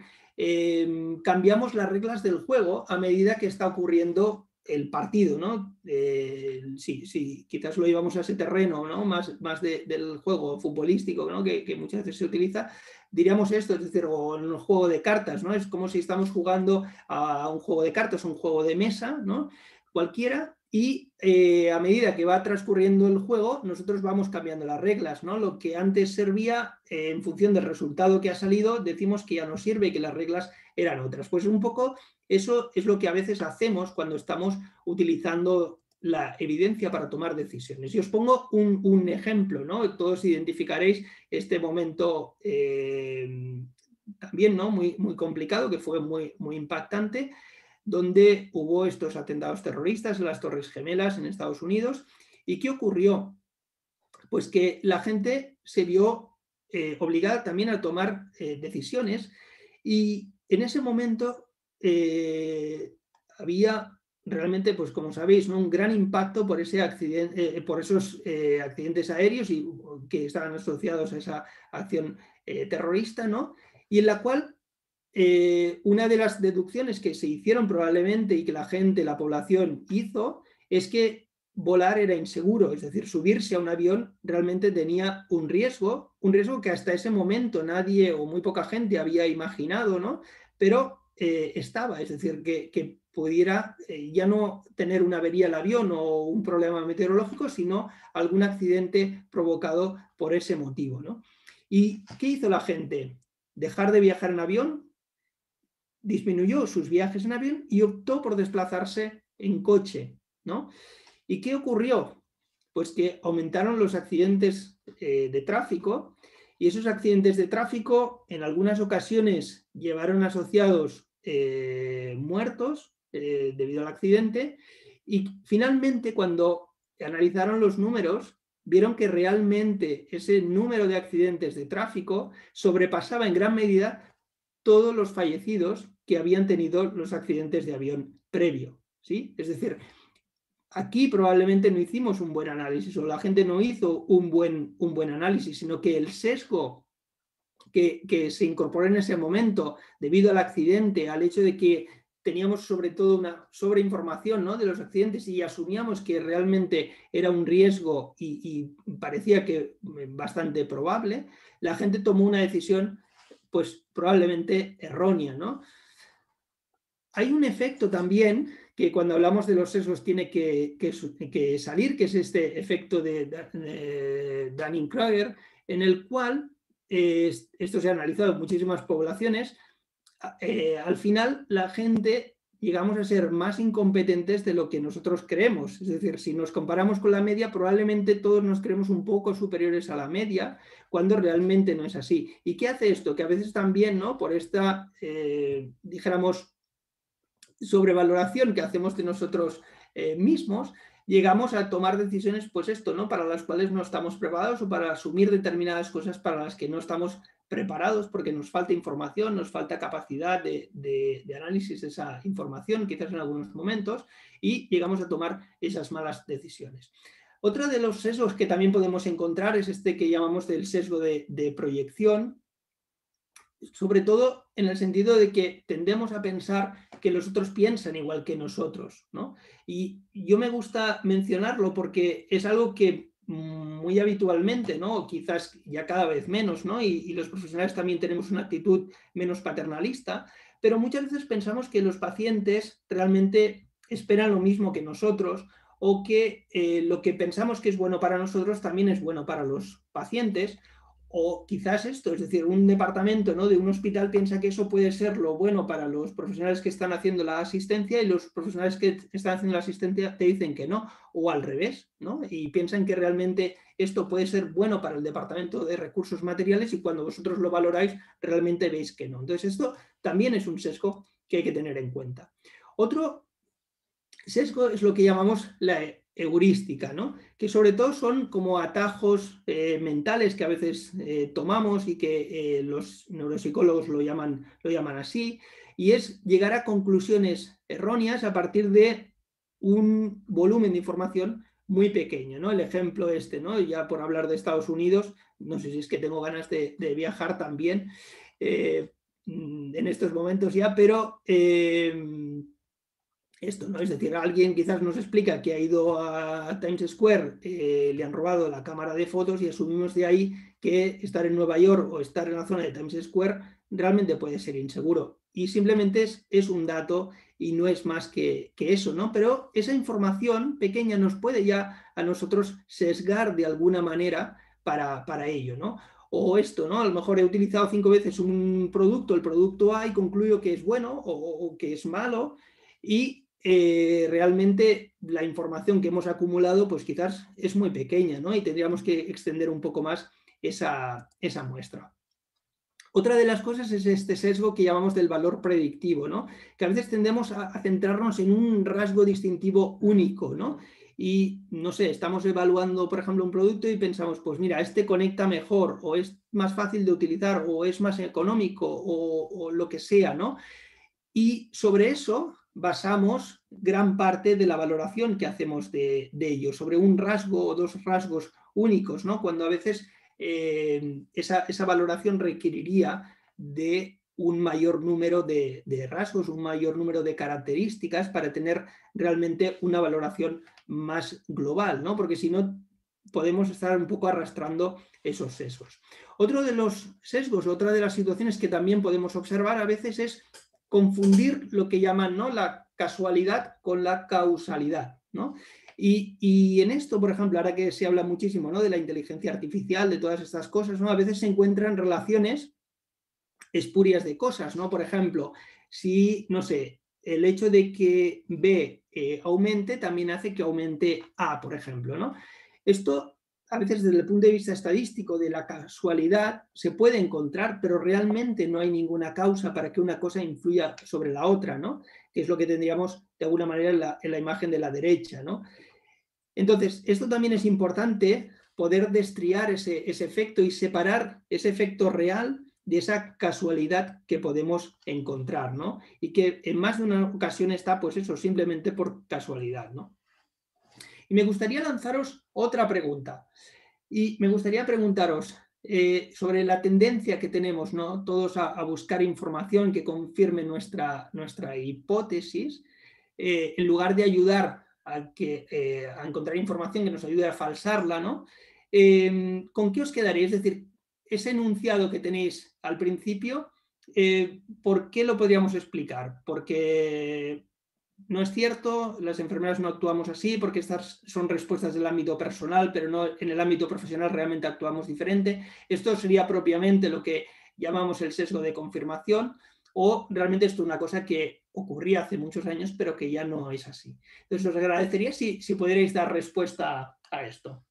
cambiamos las reglas del juego a medida que está ocurriendo el partido, ¿no? Sí, quizás lo llevamos a ese terreno, ¿no? Más del juego futbolístico, ¿no? que muchas veces se utiliza, diríamos esto, es decir, o en un juego de cartas, ¿no? Es como si estamos jugando a un juego de cartas, un juego de mesa, ¿no? Cualquiera, y a medida que va transcurriendo el juego, nosotros vamos cambiando las reglas, ¿no? Lo que antes servía, en función del resultado que ha salido, decimos que ya no sirve y que las reglas eran otras. Pues un poco eso es lo que a veces hacemos cuando estamos utilizando la evidencia para tomar decisiones. Y os pongo un ejemplo, ¿no? Todos identificaréis este momento también, ¿no? Muy complicado, que fue muy impactante, donde hubo estos atentados terroristas en las Torres Gemelas en Estados Unidos. ¿Y qué ocurrió? Pues que la gente se vio obligada también a tomar decisiones, y en ese momento había realmente, pues como sabéis, ¿no? Un gran impacto por ese accidente, por esos accidentes aéreos y que estaban asociados a esa acción terrorista, ¿no? Y en la cual una de las deducciones que se hicieron probablemente y que la gente, la población hizo, es que volar era inseguro, es decir, subirse a un avión realmente tenía un riesgo que hasta ese momento nadie o muy poca gente había imaginado, ¿no? Pero estaba, es decir, que pudiera ya no tener una avería el avión o un problema meteorológico, sino algún accidente provocado por ese motivo, ¿no? ¿Y qué hizo la gente? Dejar de viajar en avión, disminuyó sus viajes en avión y optó por desplazarse en coche, ¿no? ¿Y qué ocurrió? Pues que aumentaron los accidentes de tráfico, y esos accidentes de tráfico en algunas ocasiones llevaron asociados muertos debido al accidente, y finalmente cuando analizaron los números vieron que realmente ese número de accidentes de tráfico sobrepasaba en gran medida todos los fallecidos que habían tenido los accidentes de avión previo, ¿sí? Es decir, aquí probablemente no hicimos un buen análisis, o la gente no hizo un buen análisis, sino que el sesgo que se incorporó en ese momento debido al accidente, al hecho de que teníamos sobre todo una sobreinformación, ¿no?, de los accidentes, y asumíamos que realmente era un riesgo y parecía que bastante probable, la gente tomó una decisión pues probablemente errónea, ¿no? Hay un efecto también que cuando hablamos de los sesgos tiene que salir, que es este efecto de Dunning-Kruger, en el cual, esto se ha analizado en muchísimas poblaciones, al final la gente llegamos a ser más incompetentes de lo que nosotros creemos. Es decir, si nos comparamos con la media, probablemente todos nos creemos un poco superiores a la media, cuando realmente no es así. ¿Y qué hace esto? Que a veces también, ¿no?, por esta, dijéramos, sobrevaloración que hacemos de nosotros mismos, llegamos a tomar decisiones, pues esto, ¿no?, para las cuales no estamos preparados, o para asumir determinadas cosas para las que no estamos preparados, porque nos falta información, nos falta capacidad de análisis de esa información, quizás en algunos momentos, y llegamos a tomar esas malas decisiones. Otro de los sesgos que también podemos encontrar es este que llamamos del sesgo de proyección, sobre todo en el sentido de que tendemos a pensar que los otros piensan igual que nosotros, ¿no? Y yo me gusta mencionarlo porque es algo que muy habitualmente, ¿no?, quizás ya cada vez menos, ¿no?, y los profesionales también tenemos una actitud menos paternalista, pero muchas veces pensamos que los pacientes realmente esperan lo mismo que nosotros, o que lo que pensamos que es bueno para nosotros también es bueno para los pacientes. O quizás esto, es decir, un departamento, ¿no?, de un hospital piensa que eso puede ser lo bueno para los profesionales que están haciendo la asistencia, y los profesionales que están haciendo la asistencia te dicen que no, o al revés, ¿no?, y piensan que realmente esto puede ser bueno para el departamento de recursos materiales, y cuando vosotros lo valoráis realmente veis que no. Entonces esto también es un sesgo que hay que tener en cuenta. Otro sesgo es lo que llamamos la heurística, ¿no?, que sobre todo son como atajos mentales que a veces tomamos, y que los neuropsicólogos lo llaman así, y es llegar a conclusiones erróneas a partir de un volumen de información muy pequeño, ¿no? El ejemplo este, ¿no?, ya por hablar de Estados Unidos, no sé si es que tengo ganas de viajar también en estos momentos ya, pero esto, ¿no? Es decir, alguien quizás nos explica que ha ido a Times Square, le han robado la cámara de fotos, y asumimos de ahí que estar en Nueva York o estar en la zona de Times Square realmente puede ser inseguro. Y simplemente es un dato y no es más que eso, ¿no? Pero esa información pequeña nos puede ya a nosotros sesgar de alguna manera para ello, ¿no? O esto, ¿no? A lo mejor he utilizado 5 veces un producto, el producto A, y concluyo que es bueno o que es malo, y realmente la información que hemos acumulado pues quizás es muy pequeña, ¿no?, y tendríamos que extender un poco más esa muestra. Otra de las cosas es este sesgo que llamamos del valor predictivo, ¿no?, que a veces tendemos a centrarnos en un rasgo distintivo único, ¿no? Y no sé, estamos evaluando, por ejemplo, un producto y pensamos, pues mira, este conecta mejor, o es más fácil de utilizar, o es más económico, o lo que sea, ¿no? Y sobre eso basamos gran parte de la valoración que hacemos de ello, sobre un rasgo o dos rasgos únicos, ¿no?, cuando a veces esa valoración requeriría de un mayor número de rasgos, un mayor número de características, para tener realmente una valoración más global, ¿no?, porque si no podemos estar un poco arrastrando esos sesgos. Otro de los sesgos, otra de las situaciones que también podemos observar a veces es confundir lo que llaman, ¿no?, la casualidad con la causalidad, ¿no? Y en esto, por ejemplo, ahora que se habla muchísimo, ¿no?, de la inteligencia artificial, de todas estas cosas, ¿no?, a veces se encuentran relaciones espurias de cosas, ¿no? Por ejemplo, si, no sé, el hecho de que B aumente también hace que aumente A, por ejemplo, ¿no? Esto a veces desde el punto de vista estadístico de la casualidad se puede encontrar, pero realmente no hay ninguna causa para que una cosa influya sobre la otra, ¿no? Que es lo que tendríamos de alguna manera en la imagen de la derecha, ¿no? Entonces, esto también es importante, poder destriar ese efecto y separar ese efecto real de esa casualidad que podemos encontrar, ¿no? Y que en más de una ocasión está, pues eso, simplemente por casualidad, ¿no? Y me gustaría lanzaros otra pregunta. Y me gustaría preguntaros sobre la tendencia que tenemos, ¿no? Todos a buscar información que confirme nuestra hipótesis, en lugar de ayudar a encontrar información que nos ayude a falsarla, ¿no? ¿Con qué os quedaréis? Es decir, ese enunciado que tenéis al principio, ¿por qué lo podríamos explicar? Porque no es cierto, las enfermeras no actuamos así, porque estas son respuestas del ámbito personal, pero no en el ámbito profesional realmente actuamos diferente. Esto sería propiamente lo que llamamos el sesgo de confirmación, o realmente esto es una cosa que ocurría hace muchos años, pero que ya no es así. Entonces os agradecería si pudierais dar respuesta a esto.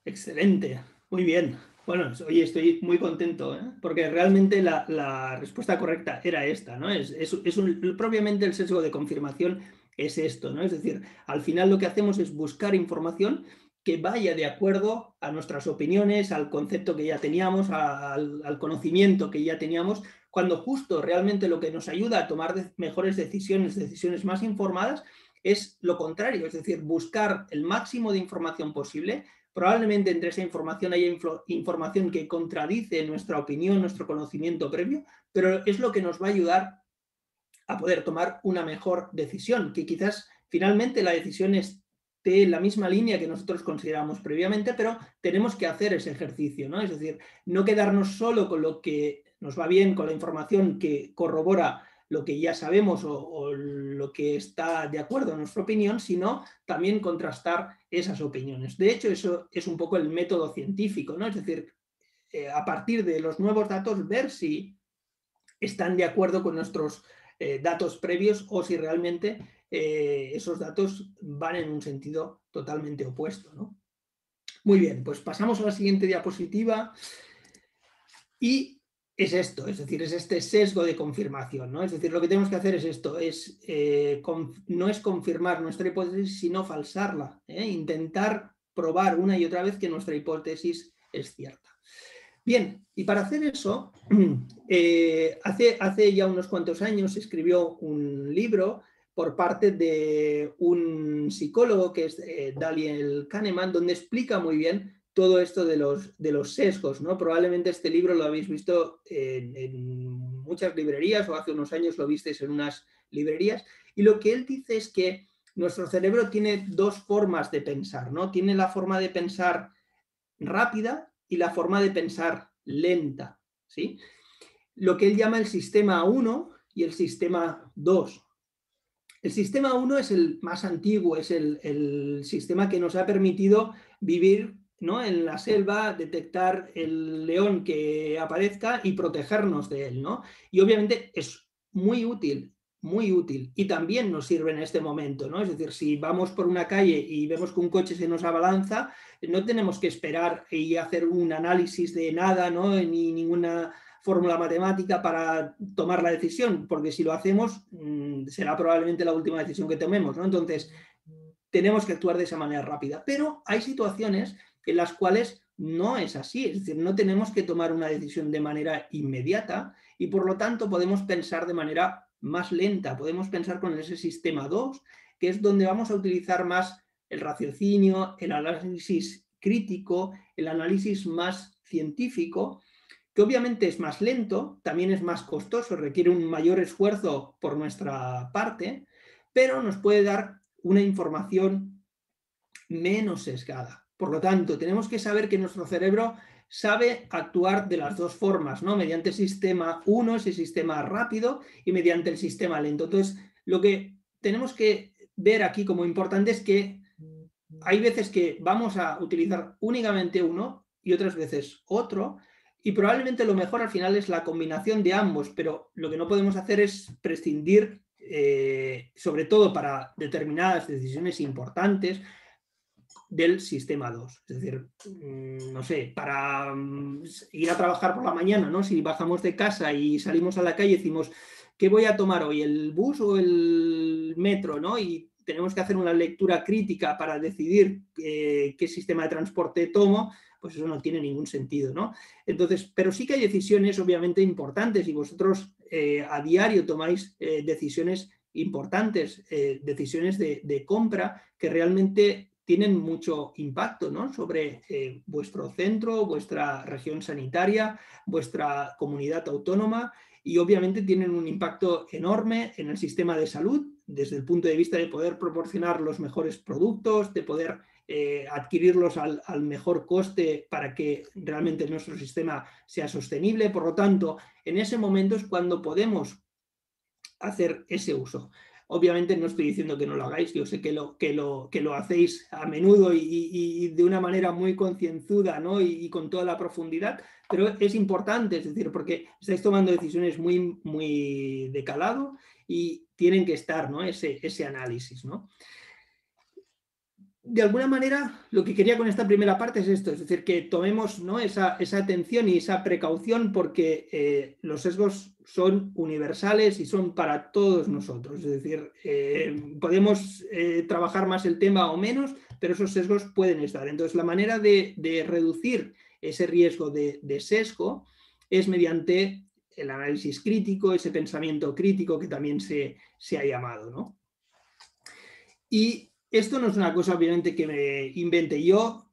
Excelente, muy bien. Bueno, oye, estoy muy contento, porque realmente la respuesta correcta era esta, ¿no? Propiamente el sesgo de confirmación es esto, ¿no? Es decir, al final lo que hacemos es buscar información que vaya de acuerdo a nuestras opiniones, al concepto que ya teníamos, al conocimiento que ya teníamos, cuando justo realmente lo que nos ayuda a tomar mejores decisiones más informadas, es lo contrario, es decir, buscar el máximo de información posible. Probablemente entre esa información haya información que contradice nuestra opinión, nuestro conocimiento previo, pero es lo que nos va a ayudar a poder tomar una mejor decisión, que quizás finalmente la decisión esté en la misma línea que nosotros consideramos previamente, pero tenemos que hacer ese ejercicio, ¿no? Es decir, no quedarnos solo con lo que nos va bien, con la información que corrobora lo que ya sabemos o lo que está de acuerdo en nuestra opinión, sino también contrastar esas opiniones. De hecho, eso es un poco el método científico, ¿no? Es decir, a partir de los nuevos datos, ver si están de acuerdo con nuestros datos previos o si realmente esos datos van en un sentido totalmente opuesto, ¿no? Muy bien, pues pasamos a la siguiente diapositiva y es esto, es decir, es este sesgo de confirmación, ¿no? Es decir, lo que tenemos que hacer es esto, no es confirmar nuestra hipótesis, sino falsarla, intentar probar una y otra vez que nuestra hipótesis es cierta. Bien, y para hacer eso, hace ya unos cuantos años se escribió un libro por parte de un psicólogo que es Daniel Kahneman, donde explica muy bien todo esto de los sesgos, ¿no? Probablemente este libro lo habéis visto en muchas librerías o hace unos años lo visteis en unas librerías, y lo que él dice es que nuestro cerebro tiene dos formas de pensar, ¿no? Tiene la forma de pensar rápida y la forma de pensar lenta, ¿sí? Lo que él llama el sistema 1 y el sistema 2. El sistema 1 es el más antiguo, es el sistema que nos ha permitido vivir, ¿no?, en la selva, detectar el león que aparezca y protegernos de él, ¿no? Y obviamente es muy útil y también nos sirve en este momento, ¿no? Es decir, si vamos por una calle y vemos que un coche se nos abalanza, no tenemos que esperar y hacer un análisis de nada, ¿no?, ni ninguna fórmula matemática para tomar la decisión, porque si lo hacemos será probablemente la última decisión que tomemos, ¿no? Entonces, tenemos que actuar de esa manera rápida. Pero hay situaciones en las cuales no es así, es decir, no tenemos que tomar una decisión de manera inmediata y por lo tanto podemos pensar de manera más lenta, podemos pensar con ese sistema 2, que es donde vamos a utilizar más el raciocinio, el análisis crítico, el análisis más científico, que obviamente es más lento, también es más costoso, requiere un mayor esfuerzo por nuestra parte, pero nos puede dar una información menos sesgada. Por lo tanto, tenemos que saber que nuestro cerebro sabe actuar de las dos formas, ¿no? Mediante el sistema 1, ese sistema rápido, y mediante el sistema lento. Entonces, lo que tenemos que ver aquí como importante es que hay veces que vamos a utilizar únicamente uno y otras veces otro, y probablemente lo mejor al final es la combinación de ambos, pero lo que no podemos hacer es prescindir, sobre todo para determinadas decisiones importantes, del sistema 2. Es decir, no sé, para ir a trabajar por la mañana, ¿no? Si bajamos de casa y salimos a la calle y decimos, ¿qué voy a tomar hoy? ¿El bus o el metro? ¿No? Y tenemos que hacer una lectura crítica para decidir qué sistema de transporte tomo, pues eso no tiene ningún sentido, ¿no? Entonces, pero sí que hay decisiones obviamente importantes y vosotros a diario tomáis decisiones importantes, decisiones de compra que realmente tienen mucho impacto, ¿no? Sobre vuestro centro, vuestra región sanitaria, vuestra comunidad autónoma, y obviamente tienen un impacto enorme en el sistema de salud desde el punto de vista de poder proporcionar los mejores productos, de poder adquirirlos al mejor coste para que realmente nuestro sistema sea sostenible. Por lo tanto, en ese momento es cuando podemos hacer ese uso. Obviamente no estoy diciendo que no lo hagáis, yo sé que lo hacéis a menudo y de una manera muy concienzuda, ¿no? y con toda la profundidad, pero es importante, es decir, porque estáis tomando decisiones muy, muy de calado y tienen que estar, ¿no? ese análisis, ¿no? De alguna manera, lo que quería con esta primera parte es esto, es decir, que tomemos, ¿no? esa atención y esa precaución porque los sesgos son universales y son para todos nosotros. Es decir, podemos trabajar más el tema o menos, pero esos sesgos pueden estar. Entonces, la manera de reducir ese riesgo de sesgo es mediante el análisis crítico, ese pensamiento crítico que también se ha llamado, ¿no? Y esto no es una cosa obviamente que me invente yo,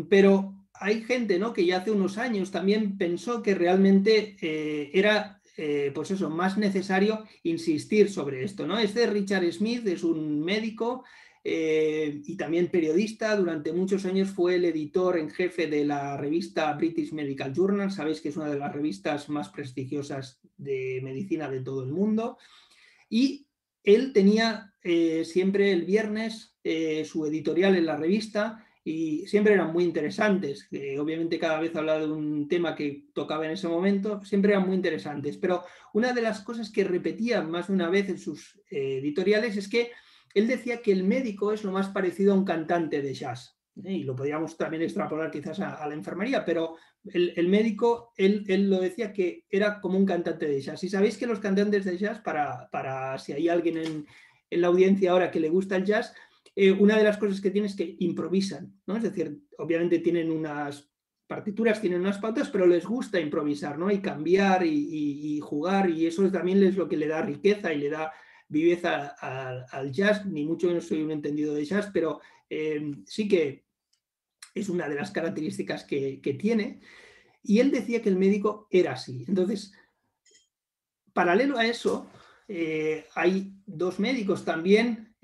pero hay gente, ¿no? que ya hace unos años también pensó que realmente era pues eso, más necesario insistir sobre esto, ¿no? Este Richard Smith es un médico y también periodista. Durante muchos años fue el editor en jefe de la revista British Medical Journal. Sabéis que es una de las revistas más prestigiosas de medicina de todo el mundo. Y él tenía siempre el viernes su editorial en la revista y siempre eran muy interesantes. Obviamente cada vez hablaba de un tema que tocaba en ese momento, siempre eran muy interesantes. Pero una de las cosas que repetía más de una vez en sus editoriales es que él decía que el médico es lo más parecido a un cantante de jazz. Y lo podríamos también extrapolar quizás a la enfermería, pero el médico, él lo decía que era como un cantante de jazz. Y sabéis que los cantantes de jazz, para si hay alguien en la audiencia ahora que le gusta el jazz, una de las cosas que tienen es que improvisan, ¿no? Es decir, obviamente tienen unas partituras, tienen unas pautas, pero les gusta improvisar, ¿no? Y cambiar y jugar, y eso también es lo que le da riqueza y le da viveza al jazz. Ni mucho menos soy un entendido de jazz, pero sí que es una de las características que tiene. Y él decía que el médico era así. Entonces, paralelo a eso, hay dos médicos también.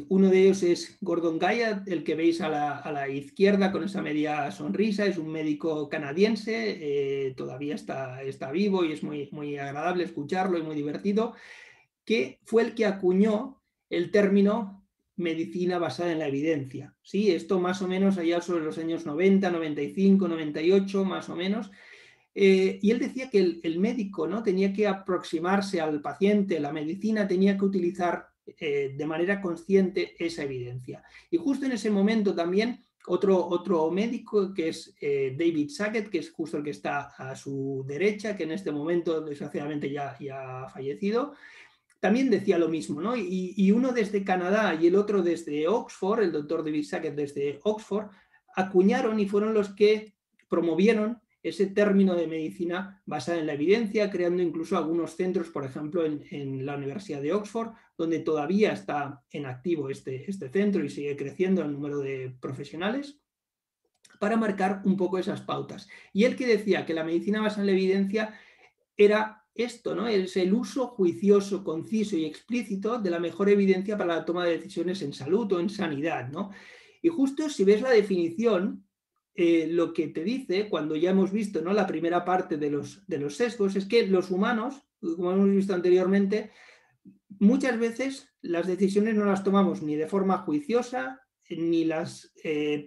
Uno de ellos es Gordon Guyatt, el que veis a la izquierda con esa media sonrisa. Es un médico canadiense, todavía está vivo y es muy, muy agradable escucharlo y muy divertido, que fue el que acuñó el término medicina basada en la evidencia. ¿Sí? Esto más o menos allá sobre los años 90, 95, 98, más o menos. Y él decía que el médico, ¿no? tenía que aproximarse al paciente, la medicina tenía que utilizar de manera consciente esa evidencia. Y justo en ese momento también otro médico que es David Sackett, que es justo el que está a su derecha, que en este momento desgraciadamente ya ha fallecido, también decía lo mismo, ¿no? Y uno desde Canadá y el otro desde Oxford, el doctor David Sackett desde Oxford, acuñaron y fueron los que promovieron ese término de medicina basada en la evidencia, creando incluso algunos centros, por ejemplo, en la Universidad de Oxford, donde todavía está en activo este centro y sigue creciendo el número de profesionales, para marcar un poco esas pautas. Y él que decía que la medicina basada en la evidencia era esto, ¿no? Es el uso juicioso, conciso y explícito de la mejor evidencia para la toma de decisiones en salud o en sanidad, ¿no? Y justo si ves la definición, lo que te dice, cuando ya hemos visto, ¿no?, la primera parte de los sesgos, es que los humanos, como hemos visto anteriormente, muchas veces las decisiones no las tomamos ni de forma juiciosa, ni las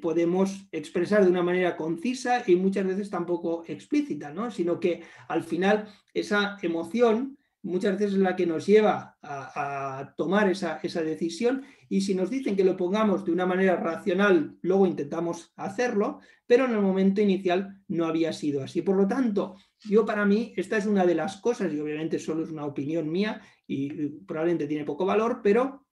podemos expresar de una manera concisa y muchas veces tampoco explícita, ¿no? Sino que al final esa emoción muchas veces es la que nos lleva a tomar esa decisión, y si nos dicen que lo pongamos de una manera racional, luego intentamos hacerlo, pero en el momento inicial no había sido así. Por lo tanto, para mí esta es una de las cosas, y obviamente solo es una opinión mía y probablemente tiene poco valor, pero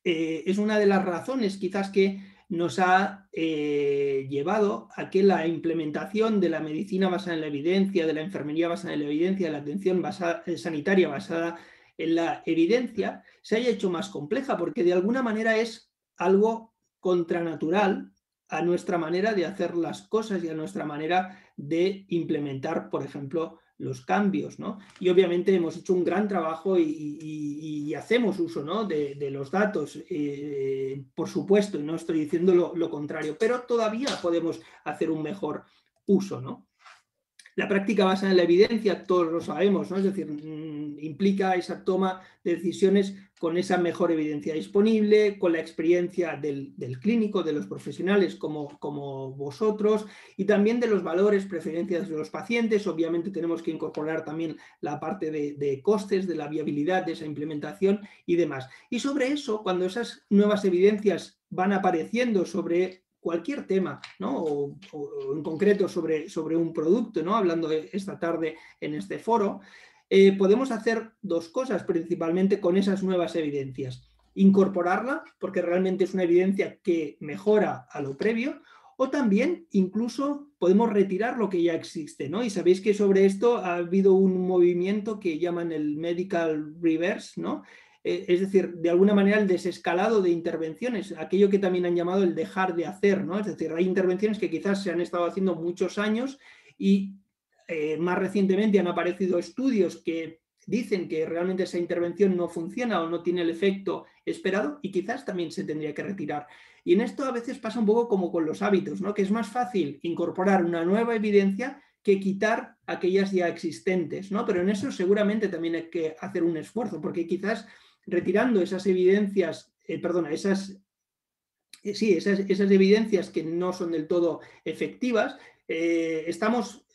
es una de las razones quizás que nos ha llevado a que la implementación de la medicina basada en la evidencia, de la enfermería basada en la evidencia, de la atención sanitaria basada en la evidencia, se haya hecho más compleja, porque de alguna manera es algo contranatural a nuestra manera de hacer las cosas y a nuestra manera de implementar, por ejemplo, los cambios, ¿no? Y obviamente hemos hecho un gran trabajo y hacemos uso, ¿no?, de los datos, por supuesto, y no estoy diciendo lo contrario, pero todavía podemos hacer un mejor uso, ¿no? La práctica basada en la evidencia, todos lo sabemos, ¿no? Es decir, implica esa toma de decisiones con esa mejor evidencia disponible, con la experiencia del clínico, de los profesionales como vosotros, y también de los valores, preferencias de los pacientes. Obviamente tenemos que incorporar también la parte de costes, de la viabilidad de esa implementación y demás. Y sobre eso, cuando esas nuevas evidencias van apareciendo sobre cualquier tema, ¿no?, o en concreto sobre un producto, ¿no?, hablando esta tarde en este foro, podemos hacer dos cosas principalmente con esas nuevas evidencias: incorporarla, porque realmente es una evidencia que mejora a lo previo, o también incluso podemos retirar lo que ya existe, ¿no? Y sabéis que sobre esto ha habido un movimiento que llaman el medical reverse, ¿no? Es decir, de alguna manera el desescalado de intervenciones, aquello que también han llamado el dejar de hacer, ¿no? Es decir, hay intervenciones que quizás se han estado haciendo muchos años y más recientemente han aparecido estudios que dicen que realmente esa intervención no funciona o no tiene el efecto esperado y quizás también se tendría que retirar. Y en esto a veces pasa un poco como con los hábitos, ¿no?, que es más fácil incorporar una nueva evidencia que quitar aquellas ya existentes, ¿no? Pero en eso seguramente también hay que hacer un esfuerzo, porque quizás retirando esas evidencias, esas evidencias que no son del todo efectivas, estamos,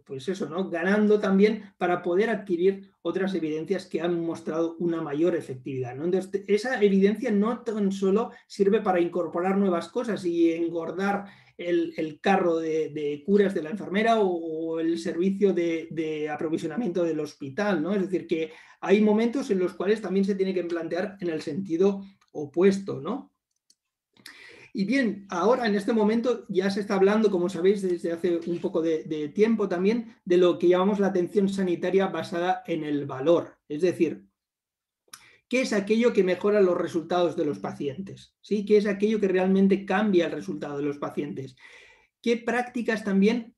pues eso, ¿no?, ganando también para poder adquirir otras evidencias que han mostrado una mayor efectividad, ¿no? Entonces, esa evidencia no tan solo sirve para incorporar nuevas cosas y engordar el carro de curas de la enfermera o el servicio de aprovisionamiento del hospital, ¿no? Es decir, que hay momentos en los cuales también se tiene que plantear en el sentido opuesto, ¿no? Y bien, ahora en este momento ya se está hablando, como sabéis, desde hace un poco de tiempo también, de lo que llamamos la atención sanitaria basada en el valor. Es decir, ¿qué es aquello que mejora los resultados de los pacientes? ¿Sí? ¿Qué es aquello que realmente cambia el resultado de los pacientes? ¿Qué prácticas también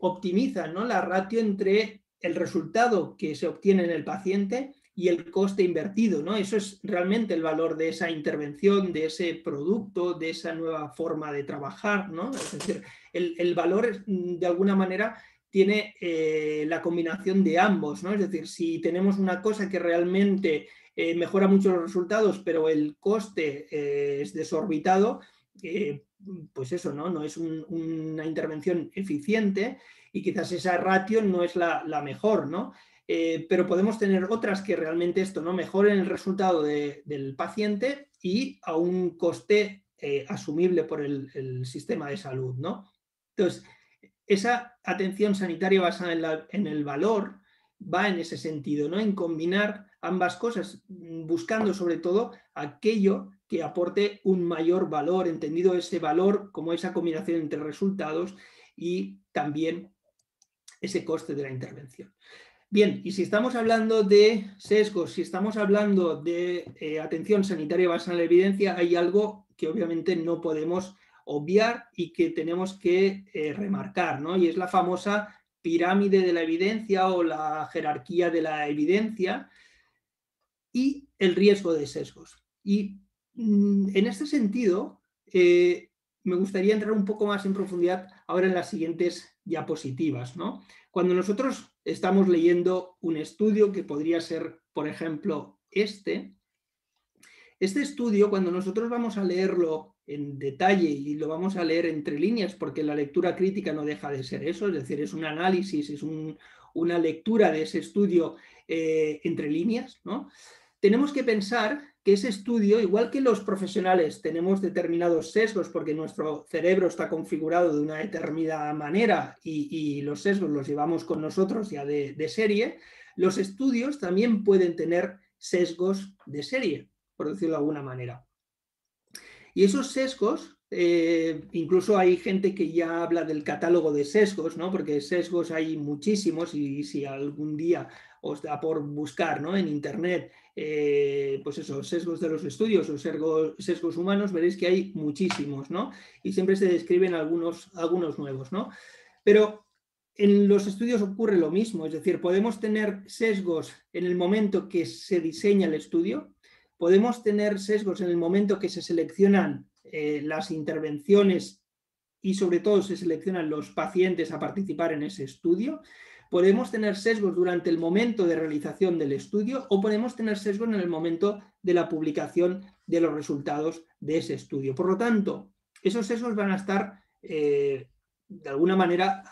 optimizan, ¿no?, la ratio entre el resultado que se obtiene en el paciente y el coste invertido, ¿no? Eso es realmente el valor de esa intervención, de ese producto, de esa nueva forma de trabajar, ¿no? Es decir, el valor de alguna manera tiene la combinación de ambos, ¿no? Es decir, si tenemos una cosa que realmente mejora mucho los resultados, pero el coste es desorbitado, pues eso, no es una intervención eficiente y quizás esa ratio no es la mejor, ¿no? Pero podemos tener otras que realmente esto, ¿no?, mejoren el resultado del paciente y a un coste asumible por el sistema de salud, ¿no? Entonces, esa atención sanitaria basada en el valor va en ese sentido, ¿no?, en combinar ambas cosas, buscando sobre todo aquello que aporte un mayor valor, entendido ese valor como esa combinación entre resultados y también ese coste de la intervención. Bien, y si estamos hablando de sesgos, si estamos hablando de atención sanitaria basada en la evidencia, hay algo que obviamente no podemos obviar y que tenemos que remarcar, ¿no? Y es la famosa pirámide de la evidencia o la jerarquía de la evidencia y el riesgo de sesgos. Y en este sentido, me gustaría entrar un poco más en profundidad ahora en las siguientes diapositivas, ¿no? Cuando nosotros estamos leyendo un estudio que podría ser, por ejemplo, este estudio, cuando nosotros vamos a leerlo en detalle y lo vamos a leer entre líneas, porque la lectura crítica no deja de ser eso, es decir, es un análisis, es una lectura de ese estudio entre líneas, ¿no? Tenemos que pensar que ese estudio, igual que los profesionales tenemos determinados sesgos porque nuestro cerebro está configurado de una determinada manera y los sesgos los llevamos con nosotros ya de serie, los estudios también pueden tener sesgos de serie, por decirlo de alguna manera. Y esos sesgos, incluso hay gente que ya habla del catálogo de sesgos, ¿no? Porque sesgos hay muchísimos y si algún día os da por buscar, ¿no?, en internet, pues eso, sesgos de los estudios o sesgos humanos, veréis que hay muchísimos, ¿no? Y siempre se describen algunos nuevos, ¿no? Pero en los estudios ocurre lo mismo, es decir, podemos tener sesgos en el momento que se diseña el estudio, podemos tener sesgos en el momento que se seleccionan las intervenciones y sobre todo se seleccionan los pacientes a participar en ese estudio, podemos tener sesgos durante el momento de realización del estudio o podemos tener sesgos en el momento de la publicación de los resultados de ese estudio. Por lo tanto, esos sesgos van a estar de alguna manera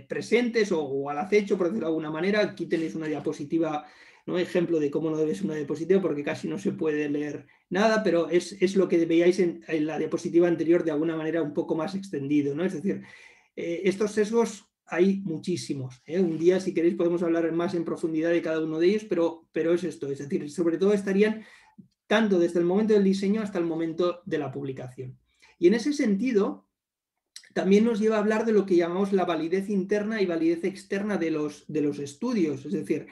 presentes o al acecho, por decirlo de alguna manera. Aquí tenéis una diapositiva, ¿no?, ejemplo de cómo no debe ser una diapositiva porque casi no se puede leer nada, pero es lo que veíais en la diapositiva anterior de alguna manera un poco más extendido, ¿no? Es decir, estos sesgos hay muchísimos, ¿eh? Un día, si queréis, podemos hablar más en profundidad de cada uno de ellos, pero es esto, es decir, sobre todo estarían tanto desde el momento del diseño hasta el momento de la publicación. Y en ese sentido, también nos lleva a hablar de lo que llamamos la validez interna y validez externa de los estudios. Es decir,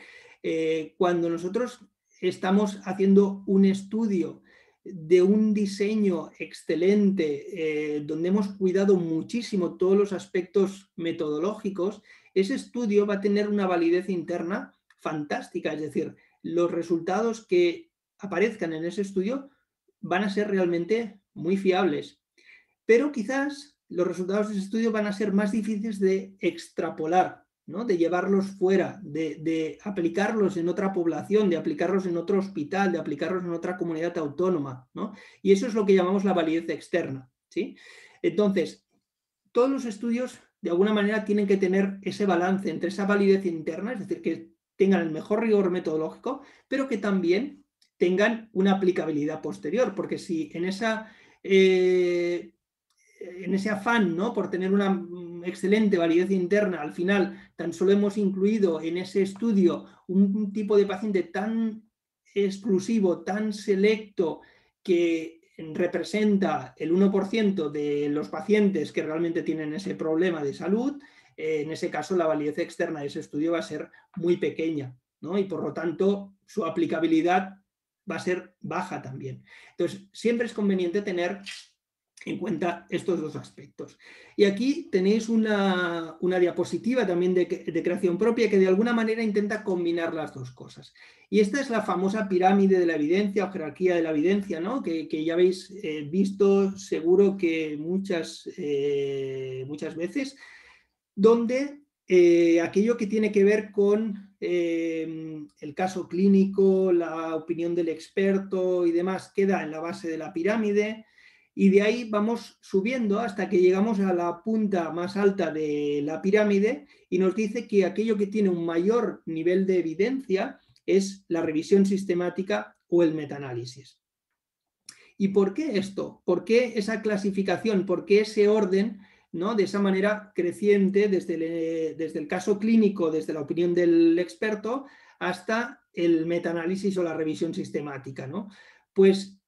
cuando nosotros estamos haciendo un estudio de un diseño excelente, donde hemos cuidado muchísimo todos los aspectos metodológicos, ese estudio va a tener una validez interna fantástica. Es decir, los resultados que aparezcan en ese estudio van a ser realmente muy fiables. Pero quizás los resultados de ese estudio van a ser más difíciles de extrapolar, ¿no?, de llevarlos fuera, de aplicarlos en otra población, de aplicarlos en otro hospital, de aplicarlos en otra comunidad autónoma, ¿no? Y eso es lo que llamamos la validez externa, ¿sí? Entonces, todos los estudios de alguna manera tienen que tener ese balance entre esa validez interna, es decir, que tengan el mejor rigor metodológico, pero que también tengan una aplicabilidad posterior, porque si en ese afán, ¿no?, por tener una excelente validez interna, al final tan solo hemos incluido en ese estudio un tipo de paciente tan exclusivo, tan selecto, que representa el 1% de los pacientes que realmente tienen ese problema de salud, en ese caso la validez externa de ese estudio va a ser muy pequeña, ¿no? Y por lo tanto su aplicabilidad va a ser baja también. Entonces, siempre es conveniente tener en cuenta estos dos aspectos. Y aquí tenéis una diapositiva también de creación propia que de alguna manera intenta combinar las dos cosas. Y esta es la famosa pirámide de la evidencia o jerarquía de la evidencia, ¿no?, que ya habéis visto seguro que muchas veces, donde aquello que tiene que ver con el caso clínico, la opinión del experto y demás queda en la base de la pirámide. Y de ahí vamos subiendo hasta que llegamos a la punta más alta de la pirámide y nos dice que aquello que tiene un mayor nivel de evidencia es la revisión sistemática o el metaanálisis. ¿Y por qué esto? ¿Por qué esa clasificación? ¿Por qué ese orden, ¿no?, de esa manera creciente desde el caso clínico, desde la opinión del experto, hasta el metaanálisis o la revisión sistemática, ¿no? Pues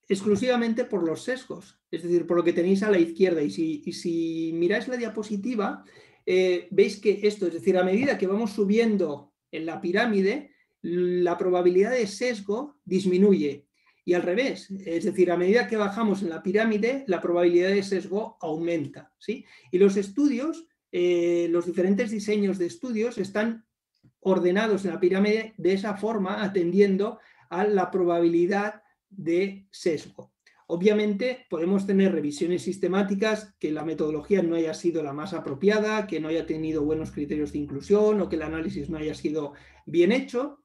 exclusivamente por los sesgos, es decir, por lo que tenéis a la izquierda. Y si miráis la diapositiva, veis que esto, es decir, a medida que vamos subiendo en la pirámide, la probabilidad de sesgo disminuye. Y al revés, es decir, a medida que bajamos en la pirámide, la probabilidad de sesgo aumenta, ¿sí? Y los estudios, los diferentes diseños de estudios están ordenados en la pirámide de esa forma, atendiendo a la probabilidad de sesgo. Obviamente podemos tener revisiones sistemáticas que la metodología no haya sido la más apropiada, que no haya tenido buenos criterios de inclusión o que el análisis no haya sido bien hecho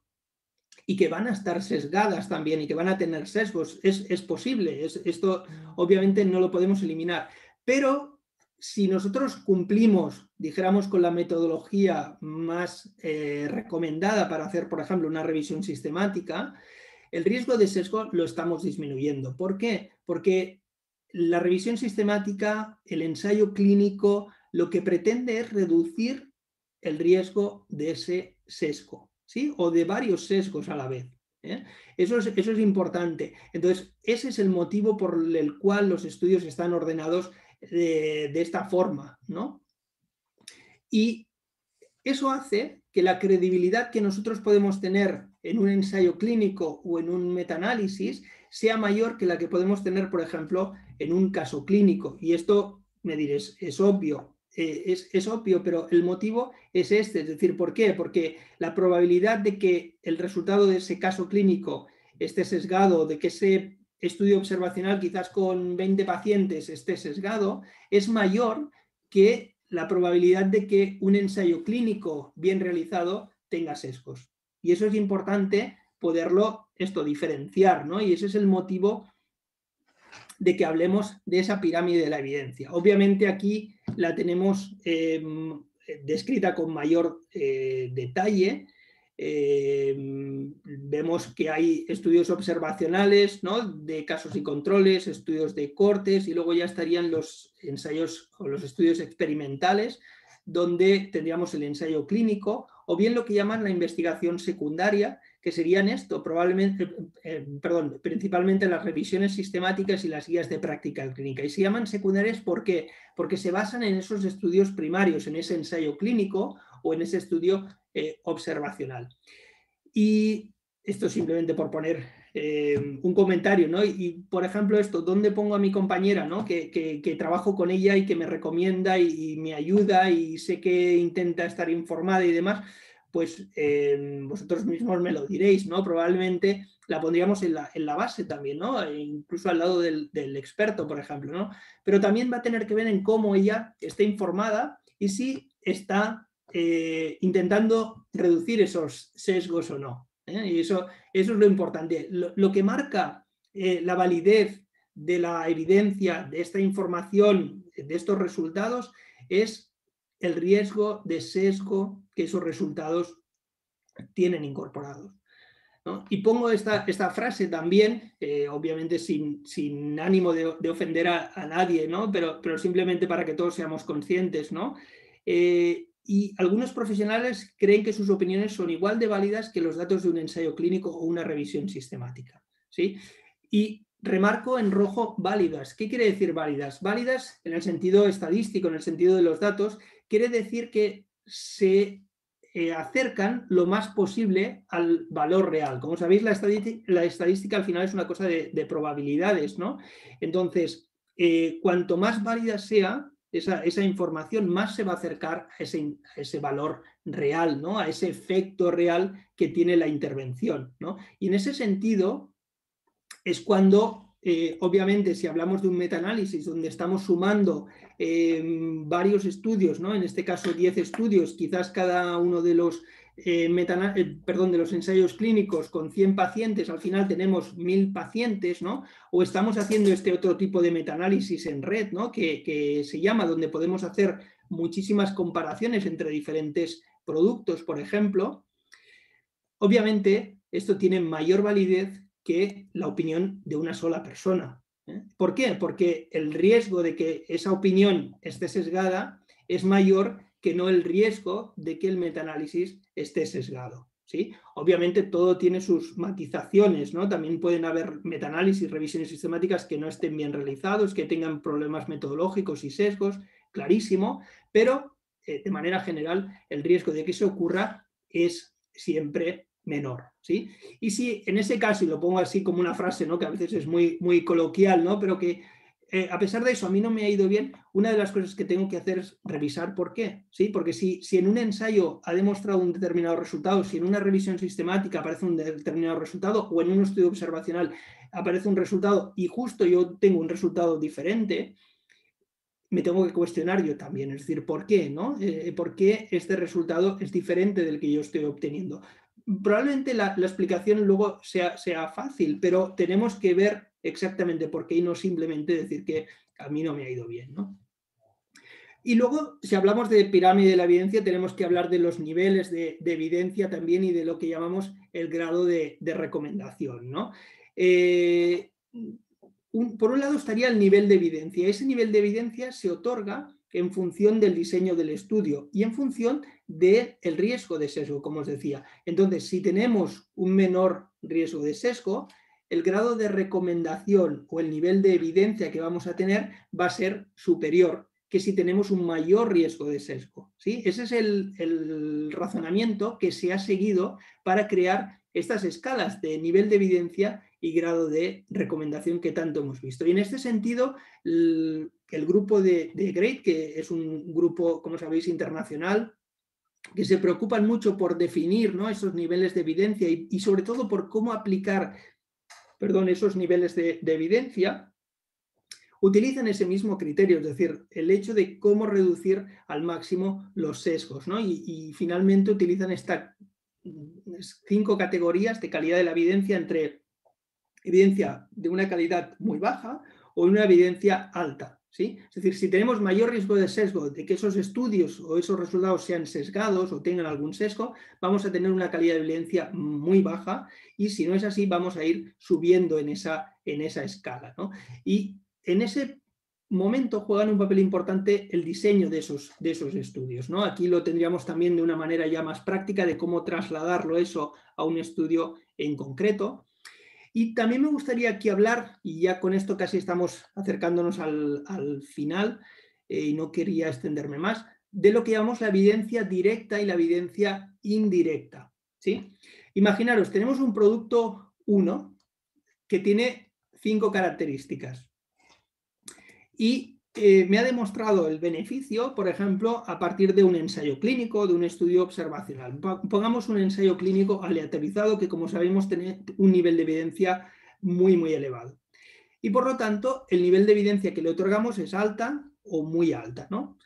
y que van a estar sesgadas también y que van a tener sesgos. Es posible, esto obviamente no lo podemos eliminar, pero si nosotros cumplimos, dijéramos, con la metodología más recomendada para hacer, por ejemplo, una revisión sistemática, el riesgo de sesgo lo estamos disminuyendo. ¿Por qué? Porque la revisión sistemática, el ensayo clínico, lo que pretende es reducir el riesgo de ese sesgo, ¿sí? O de varios sesgos a la vez. Eso es importante. Entonces, ese es el motivo por el cual los estudios están ordenados de esta forma, ¿no? Y eso hace que la credibilidad que nosotros podemos tener en un ensayo clínico o en un metaanálisis sea mayor que la que podemos tener, por ejemplo, en un caso clínico. Y esto, me diréis, es obvio. Es obvio, pero el motivo es este. Es decir, ¿por qué? Porque la probabilidad de que el resultado de ese caso clínico esté sesgado, de que ese estudio observacional quizás con 20 pacientes esté sesgado, es mayor que la probabilidad de que un ensayo clínico bien realizado tenga sesgos. Y eso es importante poderlo diferenciar, ¿no? Y ese es el motivo de que hablemos de esa pirámide de la evidencia. Obviamente aquí la tenemos descrita con mayor detalle. Vemos que hay estudios observacionales, ¿no?, de casos y controles, estudios de cortes, y luego ya estarían los ensayos o los estudios experimentales, donde tendríamos el ensayo clínico, o bien lo que llaman la investigación secundaria, que serían esto, principalmente las revisiones sistemáticas y las guías de práctica clínica. Y se llaman secundarias ¿por qué? Porque se basan en esos estudios primarios, en ese ensayo clínico o en ese estudio observacional. Y esto simplemente por poner un comentario, ¿no? Y por ejemplo esto, ¿dónde pongo a mi compañera, ¿no?, que trabajo con ella y que me recomienda y me ayuda y sé que intenta estar informada y demás? Pues vosotros mismos me lo diréis, ¿no? Probablemente la pondríamos en la base también, ¿no? E incluso al lado del experto, por ejemplo, ¿no? Pero también va a tener que ver en cómo ella esté informada y si está intentando reducir esos sesgos o no. Y eso es lo importante. Lo que marca la validez de la evidencia, de esta información, de estos resultados, es el riesgo de sesgo que esos resultados tienen incorporados, ¿no? Y pongo esta frase también, obviamente sin ánimo de ofender a nadie, ¿no?, pero simplemente para que todos seamos conscientes, ¿no? Y algunos profesionales creen que sus opiniones son igual de válidas que los datos de un ensayo clínico o una revisión sistemática, ¿sí? Y remarco en rojo válidas. ¿Qué quiere decir válidas? Válidas en el sentido estadístico, en el sentido de los datos, quiere decir que se acercan lo más posible al valor real. Como sabéis, la estadística al final es una cosa de probabilidades, ¿no? Entonces, cuanto más válida sea esa información, más se va a acercar a ese valor real, ¿no?, a ese efecto real que tiene la intervención, ¿no? Y en ese sentido es cuando, obviamente, si hablamos de un metaanálisis donde estamos sumando varios estudios, ¿no?, en este caso 10 estudios, quizás cada uno de los de los ensayos clínicos con 100 pacientes, al final tenemos 1000 pacientes, ¿no? O estamos haciendo este otro tipo de metaanálisis en red, ¿no?, que se llama, donde podemos hacer muchísimas comparaciones entre diferentes productos, por ejemplo. Obviamente, esto tiene mayor validez que la opinión de una sola persona. ¿Por qué? Porque el riesgo de que esa opinión esté sesgada es mayor que no el riesgo de que el metaanálisis esté sesgado, ¿sí? Obviamente todo tiene sus matizaciones, ¿no? También pueden haber metaanálisis, revisiones sistemáticas que no estén bien realizados, que tengan problemas metodológicos y sesgos, clarísimo, pero de manera general el riesgo de que eso ocurra es siempre menor, ¿sí? Y si en ese caso, y lo pongo así como una frase, ¿no? Que a veces es muy, muy coloquial, ¿no? Pero que a pesar de eso a mí no me ha ido bien, una de las cosas que tengo que hacer es revisar por qué, ¿sí? Porque si en un ensayo ha demostrado un determinado resultado, si en una revisión sistemática aparece un determinado resultado o en un estudio observacional aparece un resultado y justo yo tengo un resultado diferente, me tengo que cuestionar yo también, es decir, ¿por qué? ¿No? ¿Por qué este resultado es diferente del que yo estoy obteniendo? Probablemente la explicación luego sea fácil, pero tenemos que ver exactamente por qué y no simplemente decir que a mí no me ha ido bien, ¿no? Y luego, si hablamos de pirámide de la evidencia, tenemos que hablar de los niveles de evidencia también y de lo que llamamos el grado de recomendación, ¿no? Por un lado estaría el nivel de evidencia. Ese nivel de evidencia se otorga en función del diseño del estudio y en función del riesgo de sesgo, como os decía. Entonces, si tenemos un menor riesgo de sesgo, el grado de recomendación o el nivel de evidencia que vamos a tener va a ser superior que si tenemos un mayor riesgo de sesgo, ¿sí? Ese es el razonamiento que se ha seguido para crear estas escalas de nivel de evidencia y grado de recomendación que tanto hemos visto. Y en este sentido, el grupo de GRADE, que es un grupo, como sabéis, internacional, que se preocupan mucho por definir, ¿no?, esos niveles de evidencia y sobre todo por cómo aplicar, esos niveles de evidencia, utilizan ese mismo criterio, es decir, el hecho de cómo reducir al máximo los sesgos, ¿no? Y finalmente utilizan estas 5 categorías de calidad de la evidencia entre evidencia de una calidad muy baja o una evidencia alta, ¿sí? Es decir, si tenemos mayor riesgo de sesgo, de que esos estudios o esos resultados sean sesgados o tengan algún sesgo, vamos a tener una calidad de evidencia muy baja y si no es así, vamos a ir subiendo en esa escala, ¿no? Y en ese momento juegan un papel importante el diseño de esos estudios, ¿no? Aquí lo tendríamos también de una manera ya más práctica de cómo trasladarlo eso a un estudio en concreto. Y también me gustaría aquí hablar, y ya con esto casi estamos acercándonos al final, y no quería extenderme más, de lo que llamamos la evidencia directa y la evidencia indirecta, ¿sí? Imaginaros, tenemos un producto 1 que tiene 5 características y me ha demostrado el beneficio, por ejemplo, a partir de un ensayo clínico, de un estudio observacional. Pongamos un ensayo clínico aleatorizado que, como sabemos, tiene un nivel de evidencia muy, muy elevado. Y, por lo tanto, el nivel de evidencia que le otorgamos es alta o muy alta, ¿no?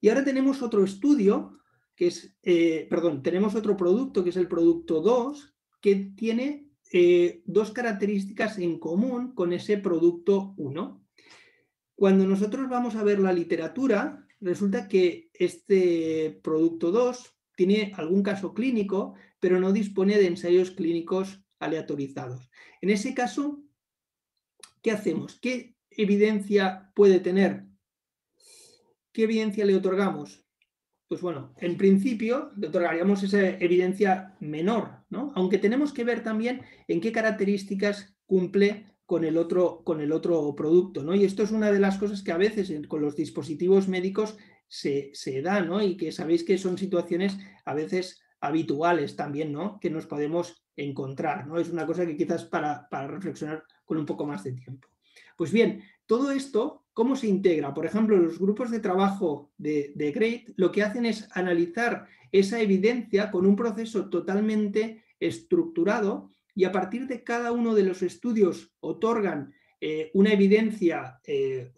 Y ahora tenemos otro estudio, que es, tenemos otro producto, que es el producto 2, que tiene 2 características en común con ese producto 1. Cuando nosotros vamos a ver la literatura, resulta que este producto 2 tiene algún caso clínico, pero no dispone de ensayos clínicos aleatorizados. En ese caso, ¿qué hacemos? ¿Qué evidencia puede tener? ¿Qué evidencia le otorgamos? Pues bueno, en principio le otorgaríamos esa evidencia menor, ¿no? Aunque tenemos que ver también en qué características cumple con el otro producto, ¿no? Y esto es una de las cosas que a veces con los dispositivos médicos se da, ¿no? Y que sabéis que son situaciones a veces habituales también, ¿no?, que nos podemos encontrar, ¿no? Es una cosa que quizás para reflexionar con un poco más de tiempo. Pues bien, todo esto, ¿cómo se integra? Por ejemplo, los grupos de trabajo de GRADE lo que hacen es analizar esa evidencia con un proceso totalmente estructurado y a partir de cada uno de los estudios otorgan una evidencia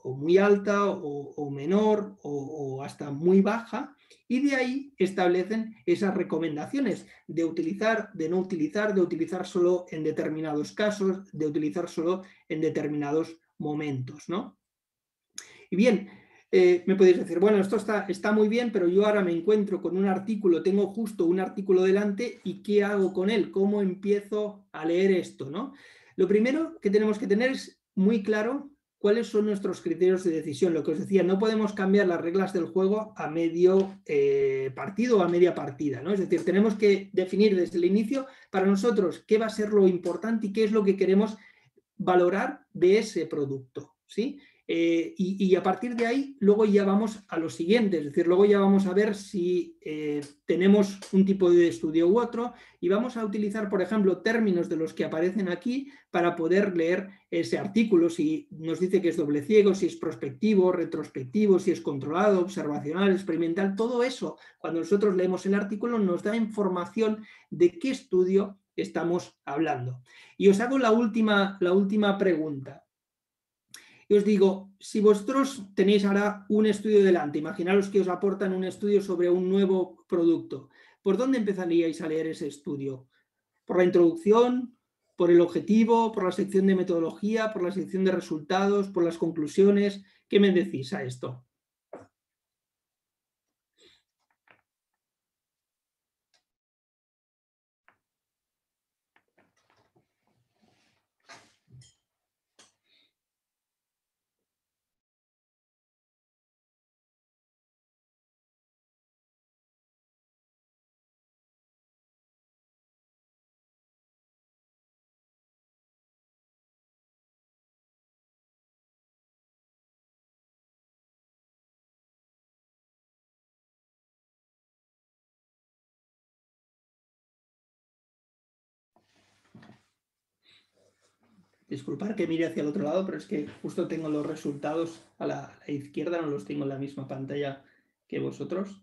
o muy alta o menor o hasta muy baja y de ahí establecen esas recomendaciones de utilizar, de no utilizar, de utilizar solo en determinados casos, de utilizar solo en determinados momentos, ¿no? Y bien, me podéis decir, bueno, esto está muy bien, pero yo ahora me encuentro con un artículo, tengo justo un artículo delante y ¿qué hago con él? ¿Cómo empiezo a leer esto, no? Lo primero que tenemos que tener es muy claro cuáles son nuestros criterios de decisión. Lo que os decía, no podemos cambiar las reglas del juego a medio partido o a media partida, ¿no? Es decir, tenemos que definir desde el inicio para nosotros qué va a ser lo importante y qué es lo que queremos valorar de ese producto, ¿sí? Y a partir de ahí, luego ya vamos a lo siguiente, es decir, luego ya vamos a ver si tenemos un tipo de estudio u otro y vamos a utilizar, por ejemplo, términos de los que aparecen aquí para poder leer ese artículo, si nos dice que es doble ciego, si es prospectivo, retrospectivo, si es controlado, observacional, experimental, todo eso, cuando nosotros leemos el artículo, nos da información de qué estudio estamos hablando. Y os hago la última pregunta. Y os digo, si vosotros tenéis ahora un estudio delante, imaginaros que os aportan un estudio sobre un nuevo producto, ¿por dónde empezaríais a leer ese estudio? ¿Por la introducción? ¿Por el objetivo? ¿Por la sección de metodología? ¿Por la sección de resultados? ¿Por las conclusiones? ¿Qué me decís a esto? Disculpad que mire hacia el otro lado, pero es que justo tengo los resultados a la izquierda, no los tengo en la misma pantalla que vosotros.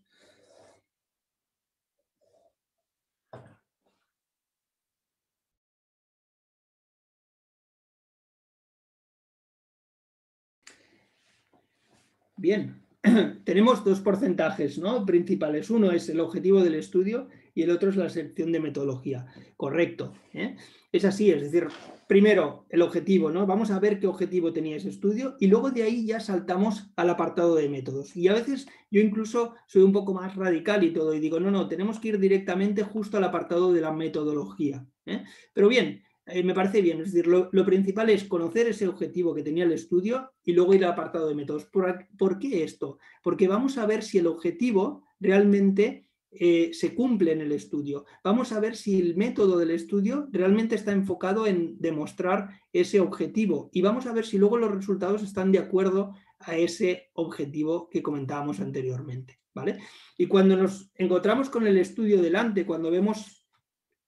Bien, tenemos dos porcentajes, ¿no?, principales. Uno es el objetivo del estudio y el otro es la sección de metodología. Correcto, ¿eh? Es así, es decir, primero el objetivo, ¿no? Vamos a ver qué objetivo tenía ese estudio y luego de ahí ya saltamos al apartado de métodos. Y a veces yo incluso soy un poco más radical y todo y digo, no, tenemos que ir directamente justo al apartado de la metodología, ¿eh? Pero bien, me parece bien, es decir, lo principal es conocer ese objetivo que tenía el estudio y luego ir al apartado de métodos. ¿Por qué esto? Porque vamos a ver si el objetivo realmente se cumple en el estudio. Vamos a ver si el método del estudio realmente está enfocado en demostrar ese objetivo y vamos a ver si luego los resultados están de acuerdo a ese objetivo que comentábamos anteriormente, ¿vale? Y cuando nos encontramos con el estudio delante, cuando vemos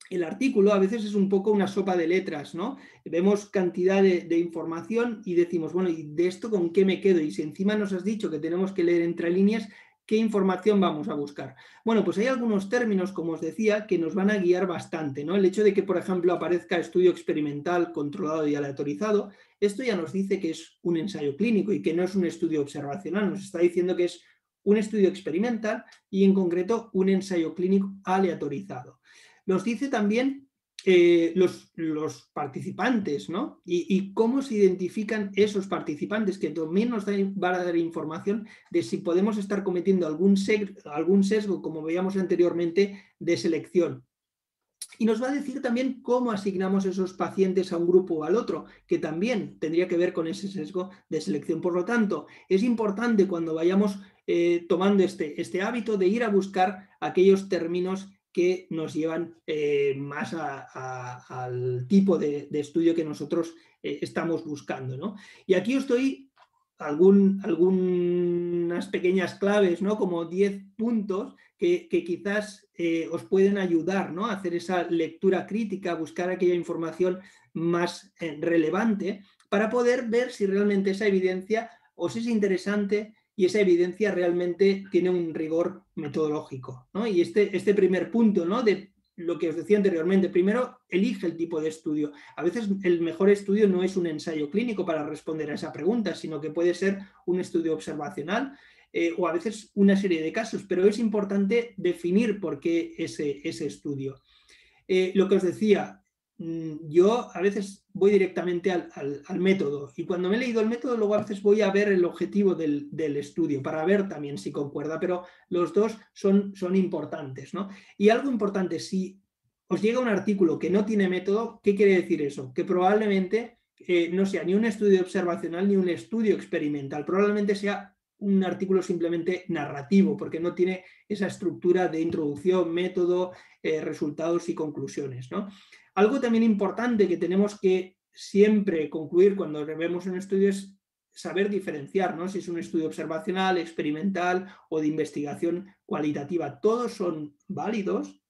el artículo, a veces es un poco una sopa de letras, ¿no? Vemos cantidad de información y decimos, bueno, ¿y de esto con qué me quedo? Y si encima nos has dicho que tenemos que leer entre líneas, ¿qué información vamos a buscar? Bueno, pues hay algunos términos, como os decía, que nos van a guiar bastante, ¿no? El hecho de que, por ejemplo, aparezca estudio experimental, controlado y aleatorizado, esto ya nos dice que es un ensayo clínico y que no es un estudio observacional, nos está diciendo que es un estudio experimental y, en concreto, un ensayo clínico aleatorizado. Nos dice también los participantes, ¿no? Y cómo se identifican esos participantes, que también nos van a dar información de si podemos estar cometiendo algún sesgo, como veíamos anteriormente, de selección. Y nos va a decir también cómo asignamos esos pacientes a un grupo o al otro, que también tendría que ver con ese sesgo de selección. Por lo tanto, es importante cuando vayamos tomando este hábito de ir a buscar aquellos términos que nos llevan más al tipo de estudio que nosotros estamos buscando, ¿no? Y aquí os doy algunas pequeñas claves, ¿no?, como 10 puntos que quizás os pueden ayudar, ¿no?, a hacer esa lectura crítica, a buscar aquella información más relevante para poder ver si realmente esa evidencia os es interesante y esa evidencia realmente tiene un rigor metodológico, ¿no? Y este primer punto, ¿no?, de lo que os decía anteriormente, primero elige el tipo de estudio. A veces el mejor estudio no es un ensayo clínico para responder a esa pregunta, sino que puede ser un estudio observacional o a veces una serie de casos, pero es importante definir por qué ese estudio. Lo que os decía, yo a veces voy directamente al método y cuando me he leído el método luego a veces voy a ver el objetivo del estudio para ver también si concuerda, pero los dos son importantes, ¿no? Y algo importante, si os llega un artículo que no tiene método, ¿qué quiere decir eso? Que probablemente no sea ni un estudio observacional ni un estudio experimental. Probablemente sea un artículo simplemente narrativo, porque no tiene esa estructura de introducción, método, resultados y conclusiones, ¿no? Algo también importante que tenemos que siempre concluir cuando vemos un estudio es saber diferenciar, ¿no? Si es un estudio observacional, experimental o de investigación cualitativa. Todos son válidos,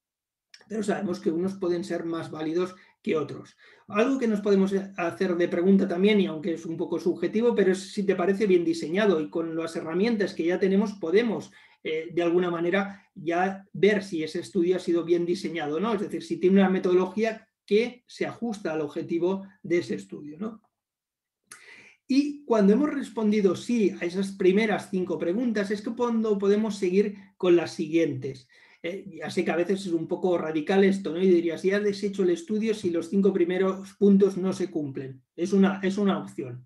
pero sabemos que unos pueden ser más válidos que otros. Algo que nos podemos hacer de pregunta también, y aunque es un poco subjetivo, pero es si te parece bien diseñado y con las herramientas que ya tenemos podemos de alguna manera ya ver si ese estudio ha sido bien diseñado, ¿no? Es decir, si tiene una metodología que se ajusta al objetivo de ese estudio, ¿no? Y cuando hemos respondido sí a esas primeras 5 preguntas, es que cuando podemos seguir con las siguientes. Ya sé que a veces es un poco radical esto, ¿no? Y dirías, ya has deshecho el estudio si los 5 primeros puntos no se cumplen. Es una opción.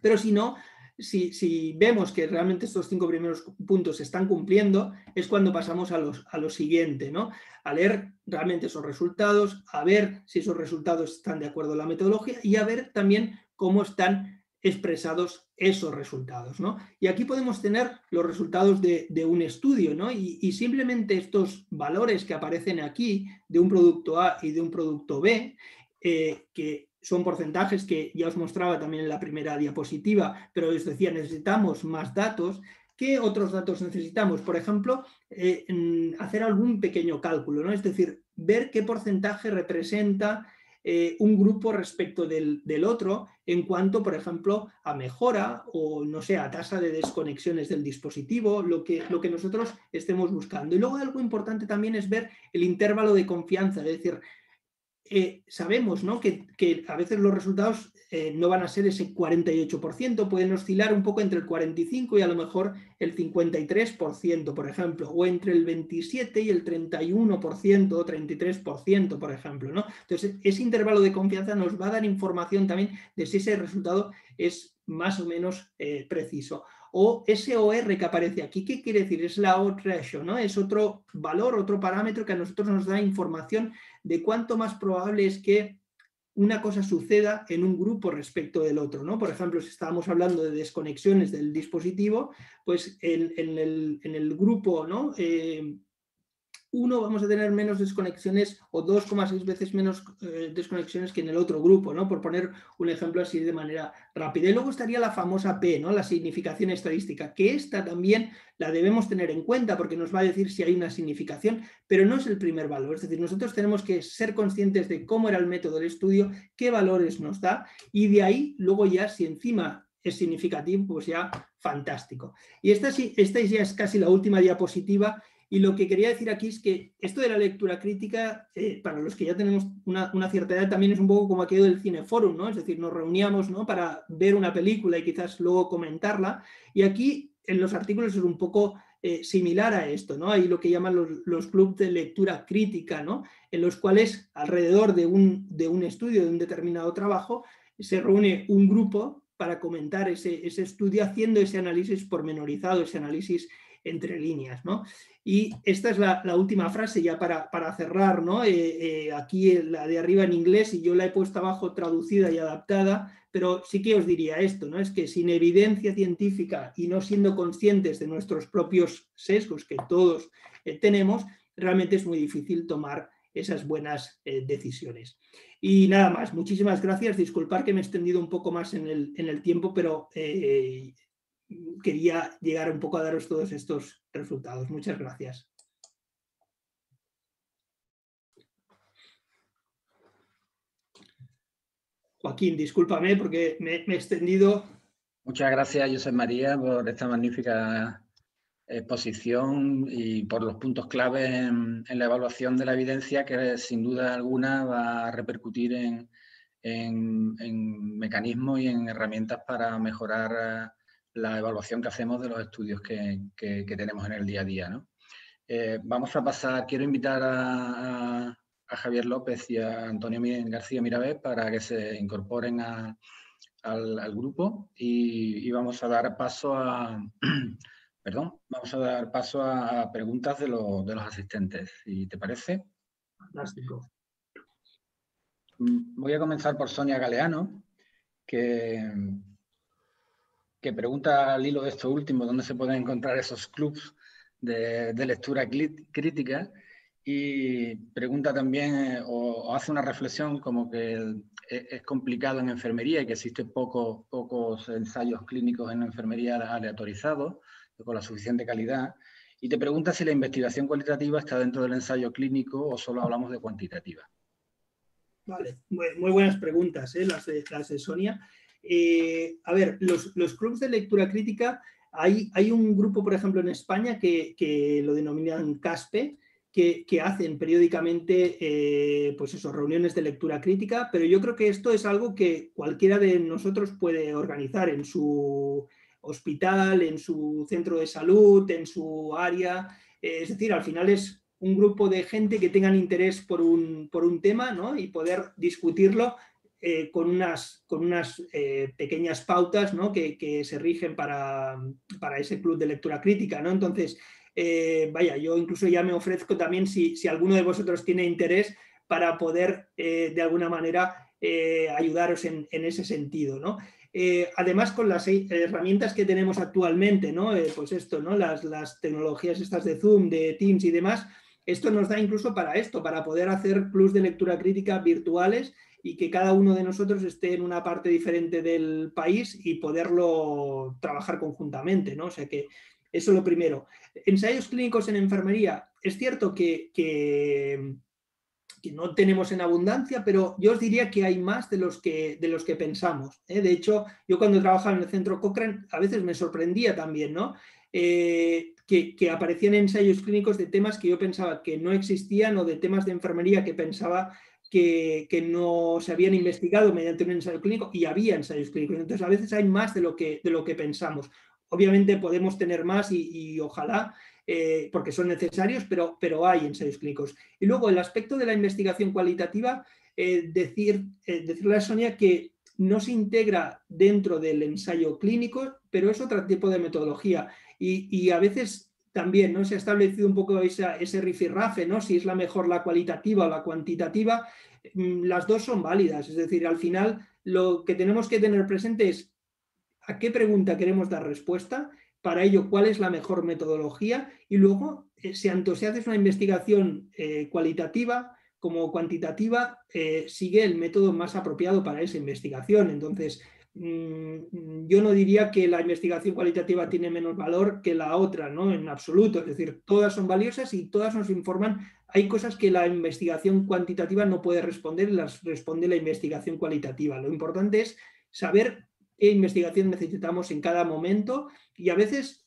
Pero si no, si vemos que realmente estos 5 primeros puntos se están cumpliendo, es cuando pasamos a lo siguiente, ¿no? A leer realmente esos resultados, a ver si esos resultados están de acuerdo a la metodología y a ver también cómo están expresados esos resultados, ¿no? Y aquí podemos tener los resultados de un estudio, ¿no? Y simplemente estos valores que aparecen aquí de un producto A y de un producto B, que son porcentajes que ya os mostraba también en la primera diapositiva, pero os decía, necesitamos más datos. ¿Qué otros datos necesitamos? Por ejemplo, hacer algún pequeño cálculo, ¿no? Es decir, ver qué porcentaje representa un grupo respecto del otro en cuanto, por ejemplo, a mejora o, no sé, a tasa de desconexiones del dispositivo, lo que nosotros estemos buscando. Y luego algo importante también es ver el intervalo de confianza, es decir, sabemos, ¿no?, que a veces los resultados no van a ser ese 48%, pueden oscilar un poco entre el 45% y a lo mejor el 53%, por ejemplo, o entre el 27% y el 31% o 33%, por ejemplo, ¿no? Entonces, ese intervalo de confianza nos va a dar información también de si ese resultado es más o menos preciso. O SOR que aparece aquí, ¿qué quiere decir? Es la odds ratio, ¿no? Es otro valor, otro parámetro que a nosotros nos da información de cuánto más probable es que una cosa suceda en un grupo respecto del otro, ¿no? Por ejemplo, si estábamos hablando de desconexiones del dispositivo, pues en el grupo, ¿no? 1 vamos a tener menos desconexiones o 2,6 veces menos desconexiones que en el otro grupo, ¿no? Por poner un ejemplo así de manera rápida. Y luego estaría la famosa P, ¿no? La significación estadística, que esta también la debemos tener en cuenta porque nos va a decir si hay una significación, pero no es el primer valor. Es decir, nosotros tenemos que ser conscientes de cómo era el método del estudio, qué valores nos da y de ahí luego ya si encima es significativo, pues ya fantástico. Y esta ya es casi la última diapositiva. Y lo que quería decir aquí es que esto de la lectura crítica, para los que ya tenemos una cierta edad, también es un poco como aquello del Cineforum, ¿no? Es decir, nos reuníamos, ¿no?, para ver una película y quizás luego comentarla. Y aquí en los artículos es un poco similar a esto, ¿no? Hay lo que llaman los clubes de lectura crítica, ¿no?, en los cuales alrededor de un estudio, de un determinado trabajo, se reúne un grupo para comentar ese estudio haciendo ese análisis pormenorizado, ese análisis entre líneas, ¿no? Y esta es la última frase ya para cerrar, ¿no? Aquí la de arriba en inglés y yo la he puesto abajo traducida y adaptada, pero sí que os diría esto, ¿no? Es que sin evidencia científica y no siendo conscientes de nuestros propios sesgos que todos tenemos, realmente es muy difícil tomar esas buenas decisiones. Y nada más, muchísimas gracias. Disculpad que me he extendido un poco más en el tiempo, pero quería llegar un poco a daros todos estos resultados. Muchas gracias. Joaquín, discúlpame porque me he extendido. Muchas gracias, Josep María, por esta magnífica exposición y por los puntos clave en la evaluación de la evidencia que sin duda alguna va a repercutir en mecanismos y en herramientas para mejorar la evaluación que hacemos de los estudios que tenemos en el día a día, ¿no? Vamos a pasar, quiero invitar a Javier López y a Antonio García Mirabés para que se incorporen al grupo y vamos a dar paso a vamos a dar paso a preguntas de los asistentes, si te parece. Fantástico. Voy a comenzar por Sonia Galeano, que pregunta al hilo de esto último, ¿dónde se pueden encontrar esos clubs de lectura crítica? Y pregunta también, o hace una reflexión como que es complicado en enfermería y que existen pocos ensayos clínicos en enfermería aleatorizados, con la suficiente calidad. Y te pregunta si la investigación cualitativa está dentro del ensayo clínico o solo hablamos de cuantitativa. Vale, muy buenas preguntas, las de Sonia. A ver, los clubs de lectura crítica, hay un grupo, por ejemplo, en España que lo denominan CASPE, que hacen periódicamente pues eso, reuniones de lectura crítica, pero yo creo que esto es algo que cualquiera de nosotros puede organizar en su hospital, en su centro de salud, en su área. Es decir, al final es un grupo de gente que tengan interés por un tema, ¿no? Y poder discutirlo con unas pequeñas pautas, ¿no? que se rigen para ese club de lectura crítica, ¿no? Entonces, vaya, yo incluso ya me ofrezco también si alguno de vosotros tiene interés para poder de alguna manera ayudaros en ese sentido, ¿no? Además, con las herramientas que tenemos actualmente, ¿no? Pues esto, ¿no? Las tecnologías estas de Zoom, de Teams y demás, esto nos da incluso para esto, para poder hacer clubs de lectura crítica virtuales y que cada uno de nosotros esté en una parte diferente del país y poderlo trabajar conjuntamente, ¿no? O sea que eso es lo primero. Ensayos clínicos en enfermería. Es cierto que no tenemos en abundancia, pero yo os diría que hay más de los que pensamos. De hecho, yo cuando trabajaba en el centro Cochrane, a veces me sorprendía también, ¿no? Que aparecían ensayos clínicos de temas que yo pensaba que no existían o de temas de enfermería que pensaba que no se habían investigado mediante un ensayo clínico, y había ensayos clínicos. Entonces, a veces hay más de lo que pensamos. Obviamente podemos tener más y ojalá, porque son necesarios, pero hay ensayos clínicos. Y luego el aspecto de la investigación cualitativa, decirle a Sonia que no se integra dentro del ensayo clínico, pero es otro tipo de metodología. Y a veces también, ¿no? Se ha establecido un poco ese rifirrafe, ¿no? Si es la mejor la cualitativa o la cuantitativa. Las dos son válidas. Es decir, al final lo que tenemos que tener presente es a qué pregunta queremos dar respuesta, para ello cuál es la mejor metodología, y luego, si haces una investigación cualitativa como cuantitativa, sigue el método más apropiado para esa investigación. Entonces, yo no diría que la investigación cualitativa tiene menos valor que la otra, ¿no? En absoluto. Es decir, todas son valiosas y todas nos informan. Hay cosas que la investigación cuantitativa no puede responder y las responde la investigación cualitativa. Lo importante es saber qué investigación necesitamos en cada momento, y a veces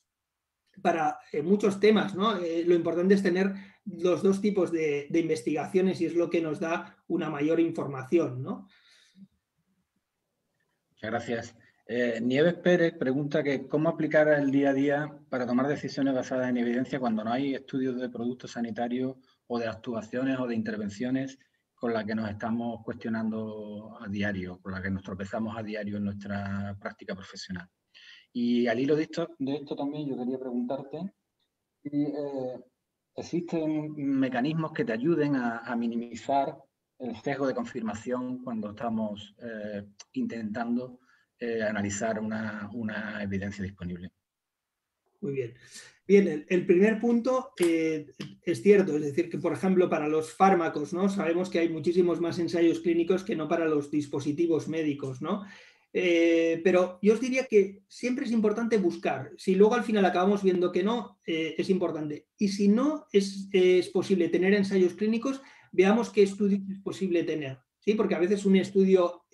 para muchos temas, ¿no? Lo importante es tener los dos tipos de investigaciones, y es lo que nos da una mayor información, ¿no? Muchas gracias. Nieves Pérez pregunta que cómo aplicar el día a día para tomar decisiones basadas en evidencia cuando no hay estudios de productos sanitarios o de actuaciones o de intervenciones con las que nos estamos cuestionando a diario, con las que nos tropezamos a diario en nuestra práctica profesional. Y al hilo de esto también yo quería preguntarte si existen mecanismos que te ayuden a minimizar el sesgo de confirmación cuando estamos intentando analizar una evidencia disponible. Muy bien. Bien, el primer punto es cierto, es decir, que por ejemplo para los fármacos, ¿no? Sabemos que hay muchísimos más ensayos clínicos que no para los dispositivos médicos, ¿no? Pero yo os diría que siempre es importante buscar. Si luego al final acabamos viendo que no, es importante. Y si no es posible tener ensayos clínicos, veamos qué estudios es posible tener, ¿sí? Porque a veces un estudio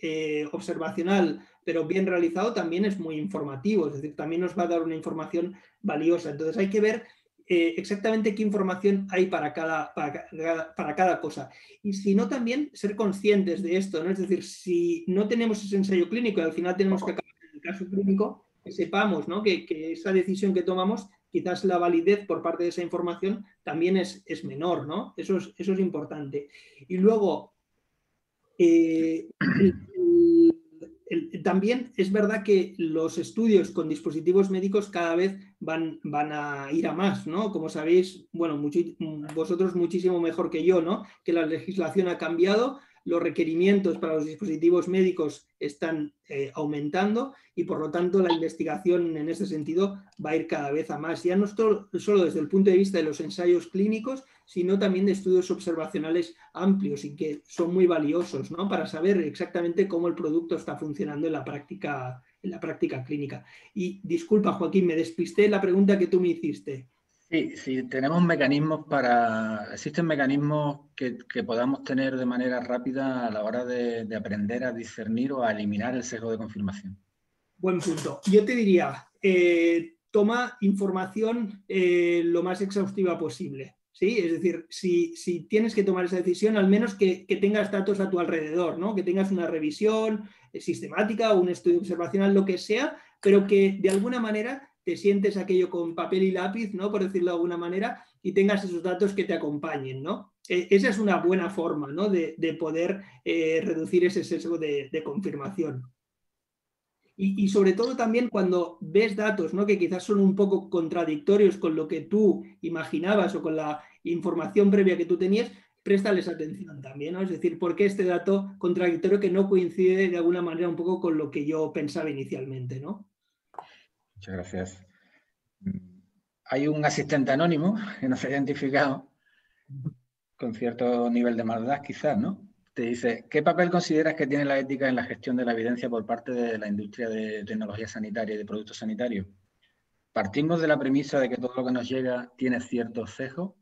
observacional pero bien realizado también es muy informativo, es decir, también nos va a dar una información valiosa. Entonces hay que ver exactamente qué información hay para cada cosa. Y si no, también ser conscientes de esto, ¿no? Es decir, si no tenemos ese ensayo clínico y al final tenemos que acabar en el caso clínico, que sepamos, ¿no? que esa decisión que tomamos, quizás la validez por parte de esa información también es menor, ¿no? Eso es importante. Y luego, también es verdad que los estudios con dispositivos médicos cada vez van a ir a más, ¿no? Como sabéis, bueno, vosotros muchísimo mejor que yo, ¿no? Que la legislación ha cambiado. los requerimientos para los dispositivos médicos están aumentando y por lo tanto la investigación en ese sentido va a ir cada vez a más, ya no solo desde el punto de vista de los ensayos clínicos, sino también de estudios observacionales amplios y que son muy valiosos, ¿no? Para saber exactamente cómo el producto está funcionando en la práctica clínica. Y disculpa, Joaquín, me despisté en la pregunta que tú me hiciste. Sí, tenemos mecanismos existen mecanismos que podamos tener de manera rápida a la hora de aprender a discernir o a eliminar el sesgo de confirmación. Buen punto. Yo te diría, toma información lo más exhaustiva posible. ¿Sí? Es decir, si tienes que tomar esa decisión, al menos que tengas datos a tu alrededor, ¿no? Que tengas una revisión sistemática o un estudio observacional, lo que sea, pero que de alguna manera te sientes aquello con papel y lápiz, ¿no? Por decirlo de alguna manera, y tengas esos datos que te acompañen, ¿no? Esa es una buena forma, ¿no? de poder reducir ese sesgo de confirmación. Y sobre todo también cuando ves datos, ¿no? Que quizás son un poco contradictorios con lo que tú imaginabas o con la información previa que tú tenías, préstales atención también, ¿no? Es decir, ¿por qué este dato contradictorio que no coincide de alguna manera un poco con lo que yo pensaba inicialmente, ¿no? Muchas gracias. Hay un asistente anónimo que no se ha identificado con cierto nivel de maldad, quizás, ¿no? Te dice, ¿qué papel consideras que tiene la ética en la gestión de la evidencia por parte de la industria de tecnología sanitaria y de productos sanitarios? ¿Partimos de la premisa de que todo lo que nos llega tiene ciertos sesgos?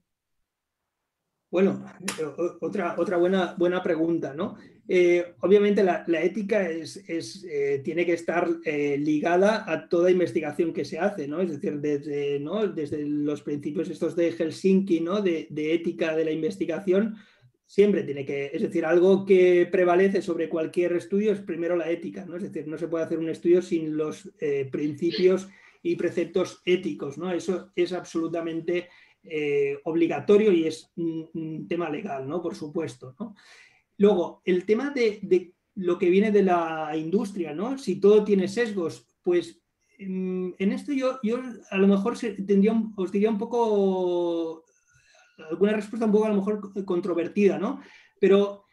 Bueno, otra buena pregunta, ¿no? Obviamente la ética tiene que estar ligada a toda investigación que se hace, ¿no? Es decir, desde los principios estos de Helsinki, ¿no? De ética de la investigación, siempre tiene que, es decir, algo que prevalece sobre cualquier estudio es primero la ética, ¿no? Es decir, no se puede hacer un estudio sin los principios y preceptos éticos, ¿no? Eso es absolutamente obligatorio y es un tema legal, ¿no? Por supuesto, ¿no? Luego, el tema de lo que viene de la industria, ¿no? Si todo tiene sesgos, pues en esto yo a lo mejor os diría un poco alguna respuesta un poco a lo mejor controvertida, ¿no? Pero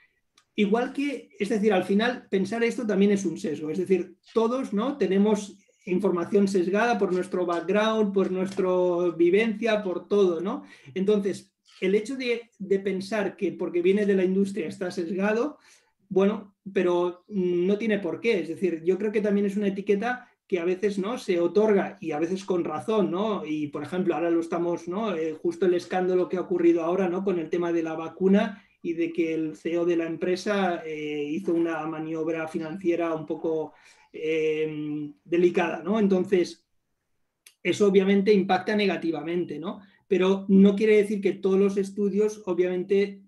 igual que, es decir, al final pensar esto también es un sesgo, es decir, todos, ¿no? Tenemos información sesgada por nuestro background, por nuestra vivencia, por todo, ¿no? Entonces, el hecho de pensar que porque viene de la industria está sesgado, bueno, pero no tiene por qué, es decir, yo creo que también es una etiqueta que a veces, ¿no? Se otorga y a veces con razón, ¿no? Y por ejemplo, ahora lo estamos, ¿no? Justo el escándalo que ha ocurrido ahora, ¿no? Con el tema de la vacuna y de que el CEO de la empresa hizo una maniobra financiera un poco delicada, ¿no? Entonces, eso obviamente impacta negativamente, ¿no? Pero no quiere decir que todos los estudios obviamente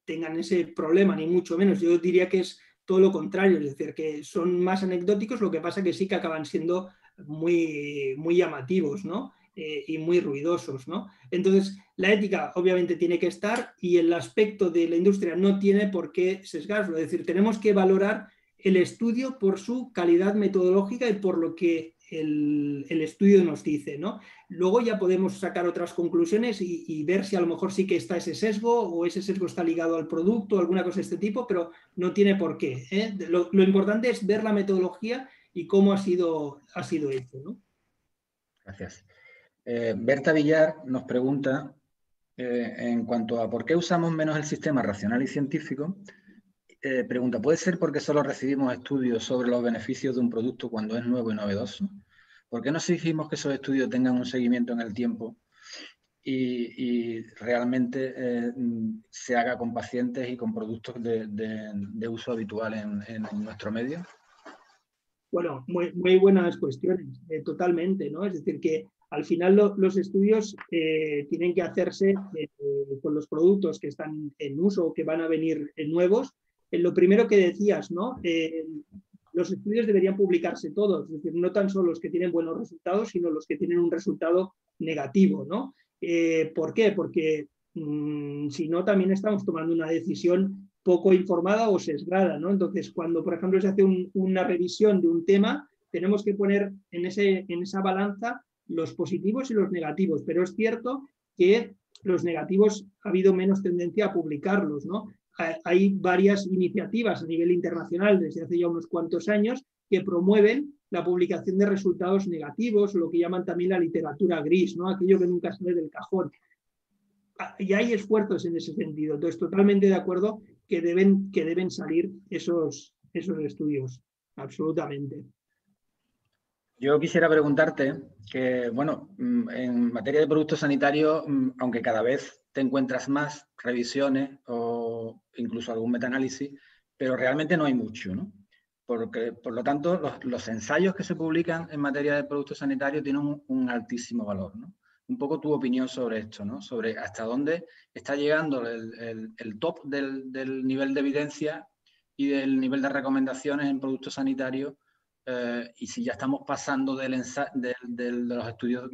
tengan ese problema, ni mucho menos. Yo diría que es todo lo contrario, es decir, que son más anecdóticos, lo que pasa que sí que acaban siendo muy, muy llamativos, ¿no? Y muy ruidosos, ¿no? Entonces, la ética obviamente tiene que estar y el aspecto de la industria no tiene por qué sesgarlo, es decir, tenemos que valorar el estudio por su calidad metodológica y por lo que el estudio nos dice, ¿no? Luego ya podemos sacar otras conclusiones y ver si a lo mejor sí que está ese sesgo o ese sesgo está ligado al producto o alguna cosa de este tipo, pero no tiene por qué, ¿eh? Lo importante es ver la metodología y cómo ha sido hecho, ¿no? Gracias. Berta Villar nos pregunta en cuanto a por qué usamos menos el sistema racional y científico. Pregunta, ¿puede ser porque solo recibimos estudios sobre los beneficios de un producto cuando es nuevo y novedoso? ¿Por qué no exigimos que esos estudios tengan un seguimiento en el tiempo y realmente se haga con pacientes y con productos de uso habitual en nuestro medio? Bueno, muy buenas cuestiones, totalmente, ¿no? Es decir, que al final los estudios tienen que hacerse con los productos que están en uso o que van a venir nuevos. Lo primero que decías, ¿no? Los estudios deberían publicarse todos, es decir, no tan solo los que tienen buenos resultados, sino los que tienen un resultado negativo, ¿no? ¿Por qué? Porque si no, también estamos tomando una decisión poco informada o sesgada, ¿no? Entonces, cuando, por ejemplo, se hace una revisión de un tema, tenemos que poner en esa balanza los positivos y los negativos, pero es cierto que los negativos ha habido menos tendencia a publicarlos, ¿no? hay varias iniciativas a nivel internacional desde hace ya unos cuantos años que promueven la publicación de resultados negativos, lo que llaman también la literatura gris, ¿no? Aquello que nunca sale del cajón. Y hay esfuerzos en ese sentido. Entonces, totalmente de acuerdo que deben salir esos estudios, absolutamente. Yo quisiera preguntarte que, bueno, en materia de productos sanitarios, aunque cada vez te encuentras más revisiones o incluso algún metaanálisis, pero realmente no hay mucho, ¿no? Porque, por lo tanto, los ensayos que se publican en materia de productos sanitarios tienen un altísimo valor, ¿no? Un poco tu opinión sobre esto, ¿no? Sobre hasta dónde está llegando el top del nivel de evidencia y del nivel de recomendaciones en productos sanitarios, y si ya estamos pasando de los estudios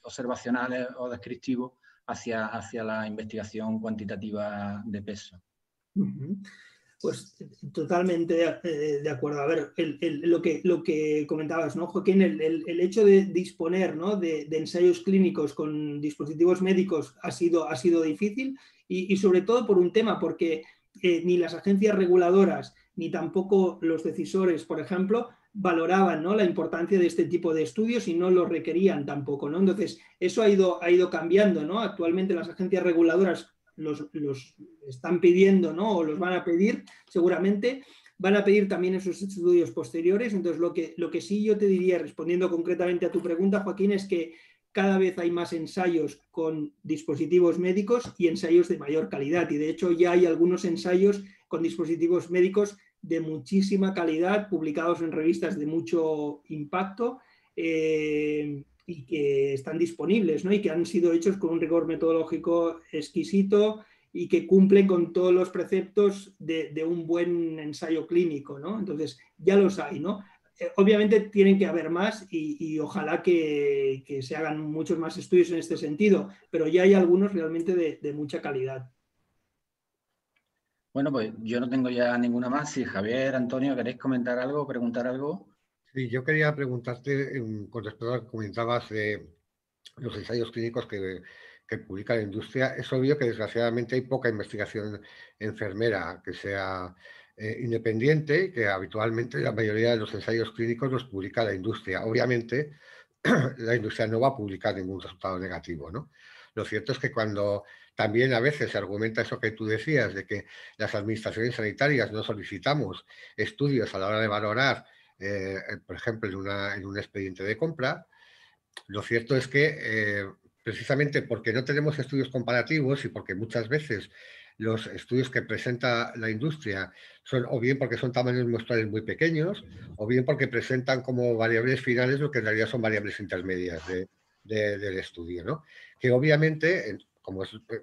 observacionales o descriptivos hacia la investigación cuantitativa de peso. Pues totalmente de acuerdo. A ver, lo que comentabas, ¿no, Joaquín? El hecho de disponer, ¿no?, de ensayos clínicos con dispositivos médicos ha sido difícil y sobre todo por un tema, porque ni las agencias reguladoras ni tampoco los decisores, por ejemplo, valoraban, ¿no?, la importancia de este tipo de estudios y no lo requerían tampoco, ¿no? Entonces, eso ha ido cambiando, ¿no? Actualmente las agencias reguladoras los están pidiendo, ¿no?, o los van a pedir seguramente, van a pedir también esos estudios posteriores. Entonces, lo que sí yo te diría, respondiendo concretamente a tu pregunta, Joaquín, es que cada vez hay más ensayos con dispositivos médicos y ensayos de mayor calidad, y de hecho ya hay algunos ensayos con dispositivos médicos de muchísima calidad, publicados en revistas de mucho impacto, y que están disponibles, ¿no?, y que han sido hechos con un rigor metodológico exquisito y que cumplen con todos los preceptos de un buen ensayo clínico, ¿no? Entonces, ya los hay, ¿no? Obviamente tienen que haber más y ojalá que se hagan muchos más estudios en este sentido, pero ya hay algunos realmente de mucha calidad. Bueno, pues yo no tengo ya ninguna más. Si Javier, Antonio, ¿queréis comentar algo o preguntar algo? Sí, yo quería preguntarte con respecto a lo que comentabas de los ensayos clínicos que publica la industria. Es obvio que desgraciadamente hay poca investigación enfermera que sea independiente, que habitualmente la mayoría de los ensayos clínicos los publica la industria. Obviamente, la industria no va a publicar ningún resultado negativo, ¿no? Lo cierto es que cuando también a veces se argumenta eso que tú decías, de que las administraciones sanitarias no solicitamos estudios a la hora de valorar, por ejemplo, en un expediente de compra, lo cierto es que precisamente porque no tenemos estudios comparativos y porque muchas veces los estudios que presenta la industria son o bien porque son tamaños muestrales muy pequeños o bien porque presentan como variables finales lo que en realidad son variables intermedias del estudio, ¿no? Que obviamente,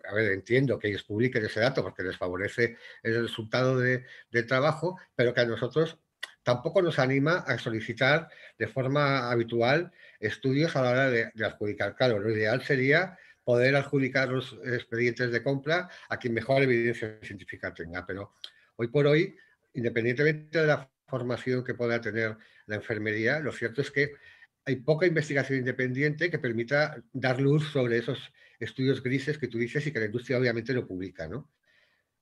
a ver, entiendo que ellos publiquen ese dato porque les favorece el resultado del trabajo, pero que a nosotros tampoco nos anima a solicitar de forma habitual estudios a la hora de adjudicar. Claro, lo ideal sería poder adjudicar los expedientes de compra a quien mejor evidencia científica tenga, pero hoy por hoy, independientemente de la formación que pueda tener la enfermería, lo cierto es que hay poca investigación independiente que permita dar luz sobre esos estudios grises que tú dices y que la industria obviamente no publica, ¿no?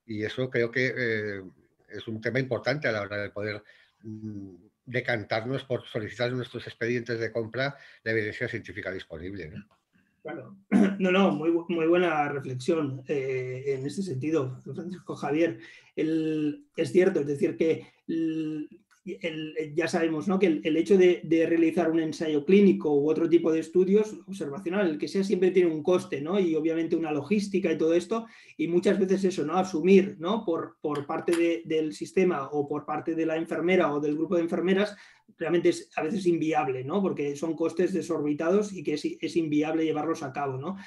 Y eso creo que es un tema importante a la hora de poder decantarnos por solicitar nuestros expedientes de compra la evidencia científica disponible, ¿no? Claro, no, muy buena reflexión en este sentido, Francisco Javier. Es cierto, es decir, que ya sabemos, ¿no?, que el hecho de realizar un ensayo clínico u otro tipo de estudios observacional, el que sea, siempre tiene un coste, ¿no?, y obviamente una logística y todo esto, y muchas veces eso, ¿no?, asumir, ¿no?, por parte del sistema o por parte de la enfermera o del grupo de enfermeras, realmente es a veces inviable, ¿no?, porque son costes desorbitados y que es inviable llevarlos a cabo, ¿no?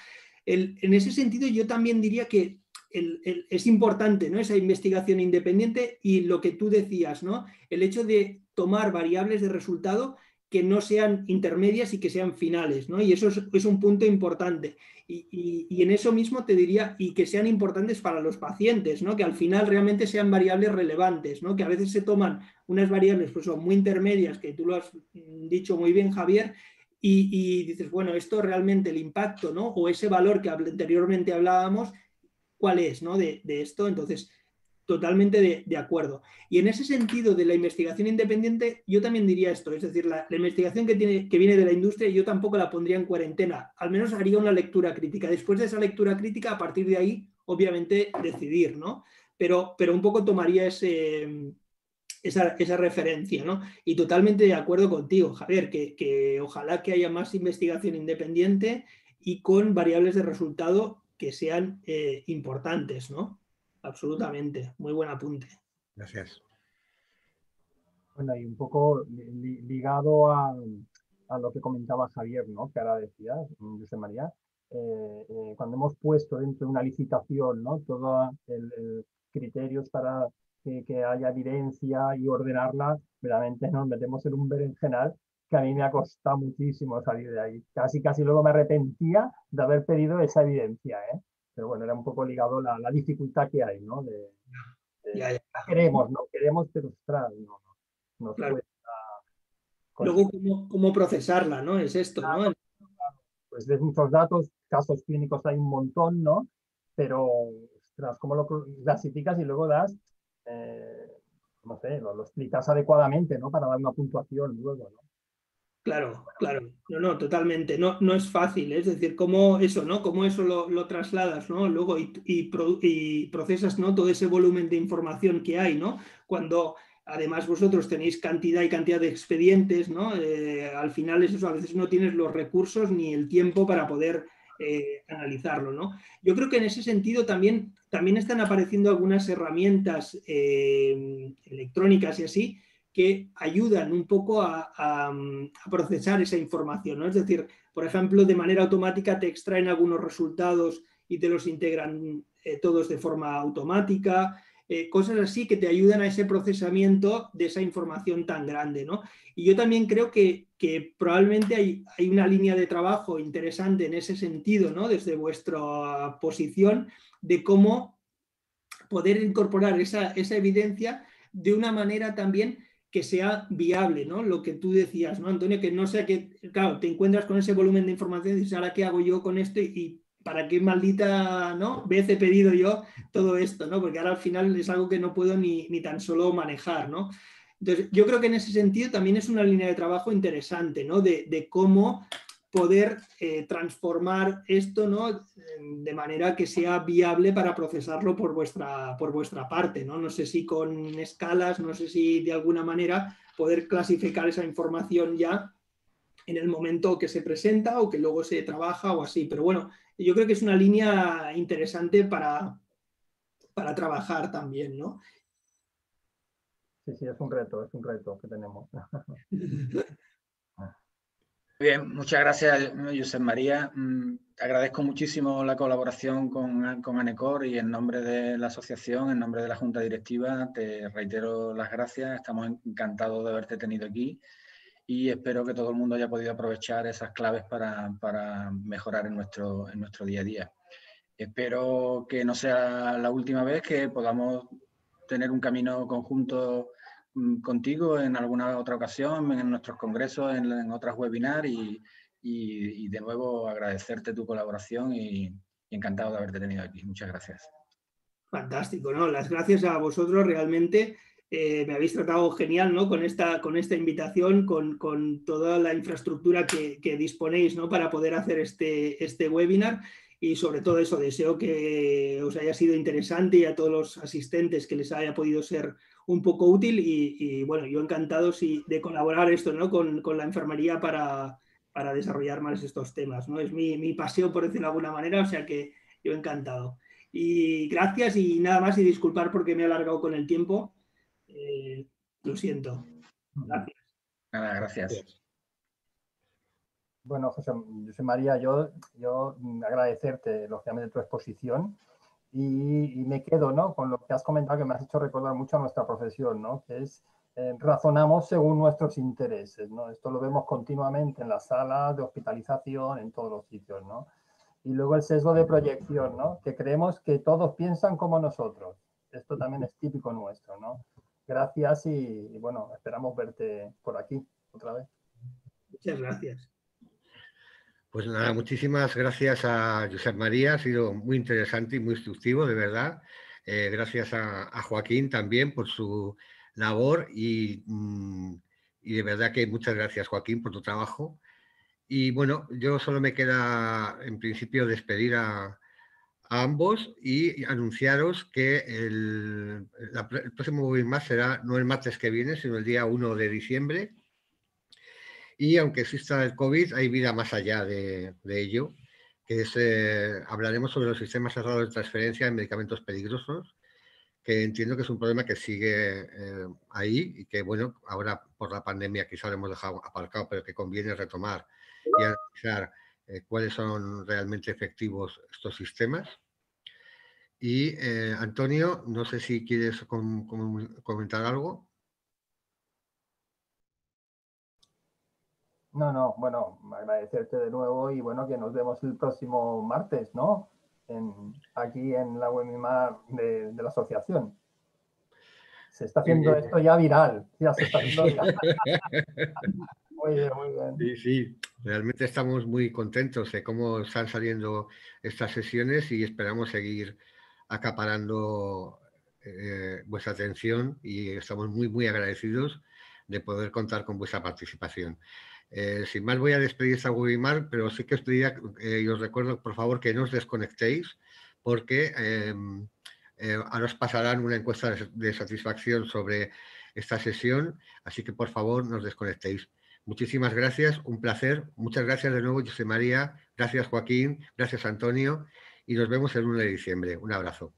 En ese sentido, yo también diría que es importante, ¿no?, esa investigación independiente y lo que tú decías, ¿no?, el hecho de tomar variables de resultado que no sean intermedias y que sean finales, ¿no? Y eso es un punto importante. Y en eso mismo te diría, y que sean importantes para los pacientes, ¿no?, que al final realmente sean variables relevantes, ¿no?, que a veces se toman unas variables pues son muy intermedias, que tú lo has dicho muy bien, Javier, y dices, bueno, esto realmente el impacto, ¿no?, o ese valor que anteriormente hablábamos, ¿cuál es, ¿no?, de esto? Entonces, totalmente de acuerdo. Y en ese sentido de la investigación independiente, yo también diría esto, es decir, la investigación que viene de la industria, yo tampoco la pondría en cuarentena, al menos haría una lectura crítica. Después de esa lectura crítica, a partir de ahí, obviamente, decidir, ¿no? Pero un poco tomaría esa referencia, ¿no? Y totalmente de acuerdo contigo, Javier, que ojalá que haya más investigación independiente y con variables de resultado que sean importantes, ¿no? Absolutamente, muy buen apunte. Gracias. Bueno, y un poco ligado a lo que comentaba Javier, ¿no? Que ahora decías, José María, cuando hemos puesto dentro de una licitación, ¿no? Todos el criterios para que haya evidencia y ordenarla, realmente nos metemos en un berenjenal que a mí me ha costado muchísimo salir de ahí. Casi luego me arrepentía de haber pedido esa evidencia, ¿eh? Pero bueno, era un poco ligado a la dificultad que hay, ¿no? Ya. Queremos, ¿no? Queremos, pero ostras, no, nos Claro. cuesta. Luego, ¿cómo procesarla, ¿no? Es esto, ¿no? Pues ves muchos datos, casos clínicos hay un montón, ¿no? Pero, ostras, ¿cómo lo clasificas y luego das, no sé, lo explicas adecuadamente, ¿no? Para dar una puntuación luego, ¿no? Claro. No, totalmente. No es fácil, es decir, cómo eso, ¿no? Cómo eso lo trasladas, ¿no? Luego y procesas, ¿no? Todo ese volumen de información que hay, ¿no? Cuando además vosotros tenéis cantidad y cantidad de expedientes, ¿no? Al final es eso, a veces no tienes los recursos ni el tiempo para poder analizarlo, ¿no? Yo creo que en ese sentido también están apareciendo algunas herramientas electrónicas y así, que ayudan un poco a procesar esa información, ¿no? Es decir, por ejemplo, de manera automática te extraen algunos resultados y te los integran todos de forma automática, cosas así que te ayudan a ese procesamiento de esa información tan grande, ¿no? Y yo también creo que probablemente hay una línea de trabajo interesante en ese sentido, ¿no? Desde vuestra posición de cómo poder incorporar esa evidencia de una manera también que sea viable, ¿no? Lo que tú decías, ¿no, Antonio? Que no sea que, claro, te encuentras con ese volumen de información y dices, ¿ahora qué hago yo con esto? Y para qué maldita, ¿no? vez he pedido yo todo esto, ¿no? Porque ahora al final es algo que no puedo ni tan solo manejar, ¿no? Entonces, yo creo que en ese sentido también es una línea de trabajo interesante, ¿no? De cómo poder transformar esto, ¿no? De manera que sea viable para procesarlo por vuestra parte, ¿no? No sé si con escalas, no sé si de alguna manera poder clasificar esa información ya en el momento que se presenta o que luego se trabaja o así. Pero bueno, yo creo que es una línea interesante para trabajar también, ¿no? Sí, es un reto que tenemos. Bien, muchas gracias, Josep María. Agradezco muchísimo la colaboración con ANECOR y en nombre de la asociación, en nombre de la Junta Directiva, te reitero las gracias. Estamos encantados de haberte tenido aquí y espero que todo el mundo haya podido aprovechar esas claves para mejorar en nuestro día a día. Espero que no sea la última vez que podamos tener un camino conjunto contigo en alguna otra ocasión, en nuestros congresos, en otras webinars y de nuevo agradecerte tu colaboración y encantado de haberte tenido aquí. Muchas gracias. Fantástico, ¿no? Las gracias a vosotros realmente. Me habéis tratado genial, ¿no? Con esta invitación, con toda la infraestructura que disponéis, ¿no? Para poder hacer este webinar y sobre todo eso, deseo que os haya sido interesante y a todos los asistentes que les haya podido ser un poco útil y bueno, yo encantado de colaborar esto, ¿no? Con la enfermería para desarrollar más estos temas, ¿no? Es mi pasión, por decirlo de alguna manera, o sea que yo encantado. Y gracias y nada más y disculpar porque me he alargado con el tiempo. Lo siento. Gracias. Nada, gracias. Bueno, José María, yo agradecerte lógicamente tu exposición y me quedo, ¿no? Con lo que has comentado que me has hecho recordar mucho a nuestra profesión, ¿no? Que es razonamos según nuestros intereses, ¿no? Esto lo vemos continuamente en las salas de hospitalización, en todos los sitios, ¿no? Y luego el sesgo de proyección, ¿no? Que creemos que todos piensan como nosotros. Esto también es típico nuestro, ¿no? Gracias y bueno, esperamos verte por aquí otra vez. Muchas gracias. Pues nada, muchísimas gracias a Josep María, ha sido muy interesante y muy instructivo, de verdad. Gracias a Joaquín también por su labor y de verdad que muchas gracias, Joaquín, por tu trabajo. Y bueno, yo solo me queda en principio despedir a ambos y anunciaros que el próximo webinar será no el martes que viene, sino el día 1 de diciembre. Y aunque exista el COVID, hay vida más allá de ello, que es, hablaremos sobre los sistemas cerrados de transferencia de medicamentos peligrosos, que entiendo que es un problema que sigue ahí y que, bueno, ahora por la pandemia quizá lo hemos dejado aparcado, pero que conviene retomar y analizar cuáles son realmente efectivos estos sistemas. Y Antonio, no sé si quieres comentar algo. No, bueno, agradecerte de nuevo y bueno, que nos vemos el próximo martes, ¿no? Aquí en la webinar de la asociación. Se está haciendo esto ya viral, ya se está haciendo viral. Muy bien, muy bien. Sí, sí, realmente estamos muy contentos de cómo están saliendo estas sesiones y esperamos seguir acaparando vuestra atención y estamos muy agradecidos de poder contar con vuestra participación. Sin más voy a despedir esta webinar, pero sí que os pediría y os recuerdo por favor que no os desconectéis porque ahora os pasarán una encuesta de satisfacción sobre esta sesión, así que por favor no os desconectéis. Muchísimas gracias, un placer. Muchas gracias de nuevo, José María. Gracias, Joaquín. Gracias, Antonio. Y nos vemos el 1 de diciembre. Un abrazo.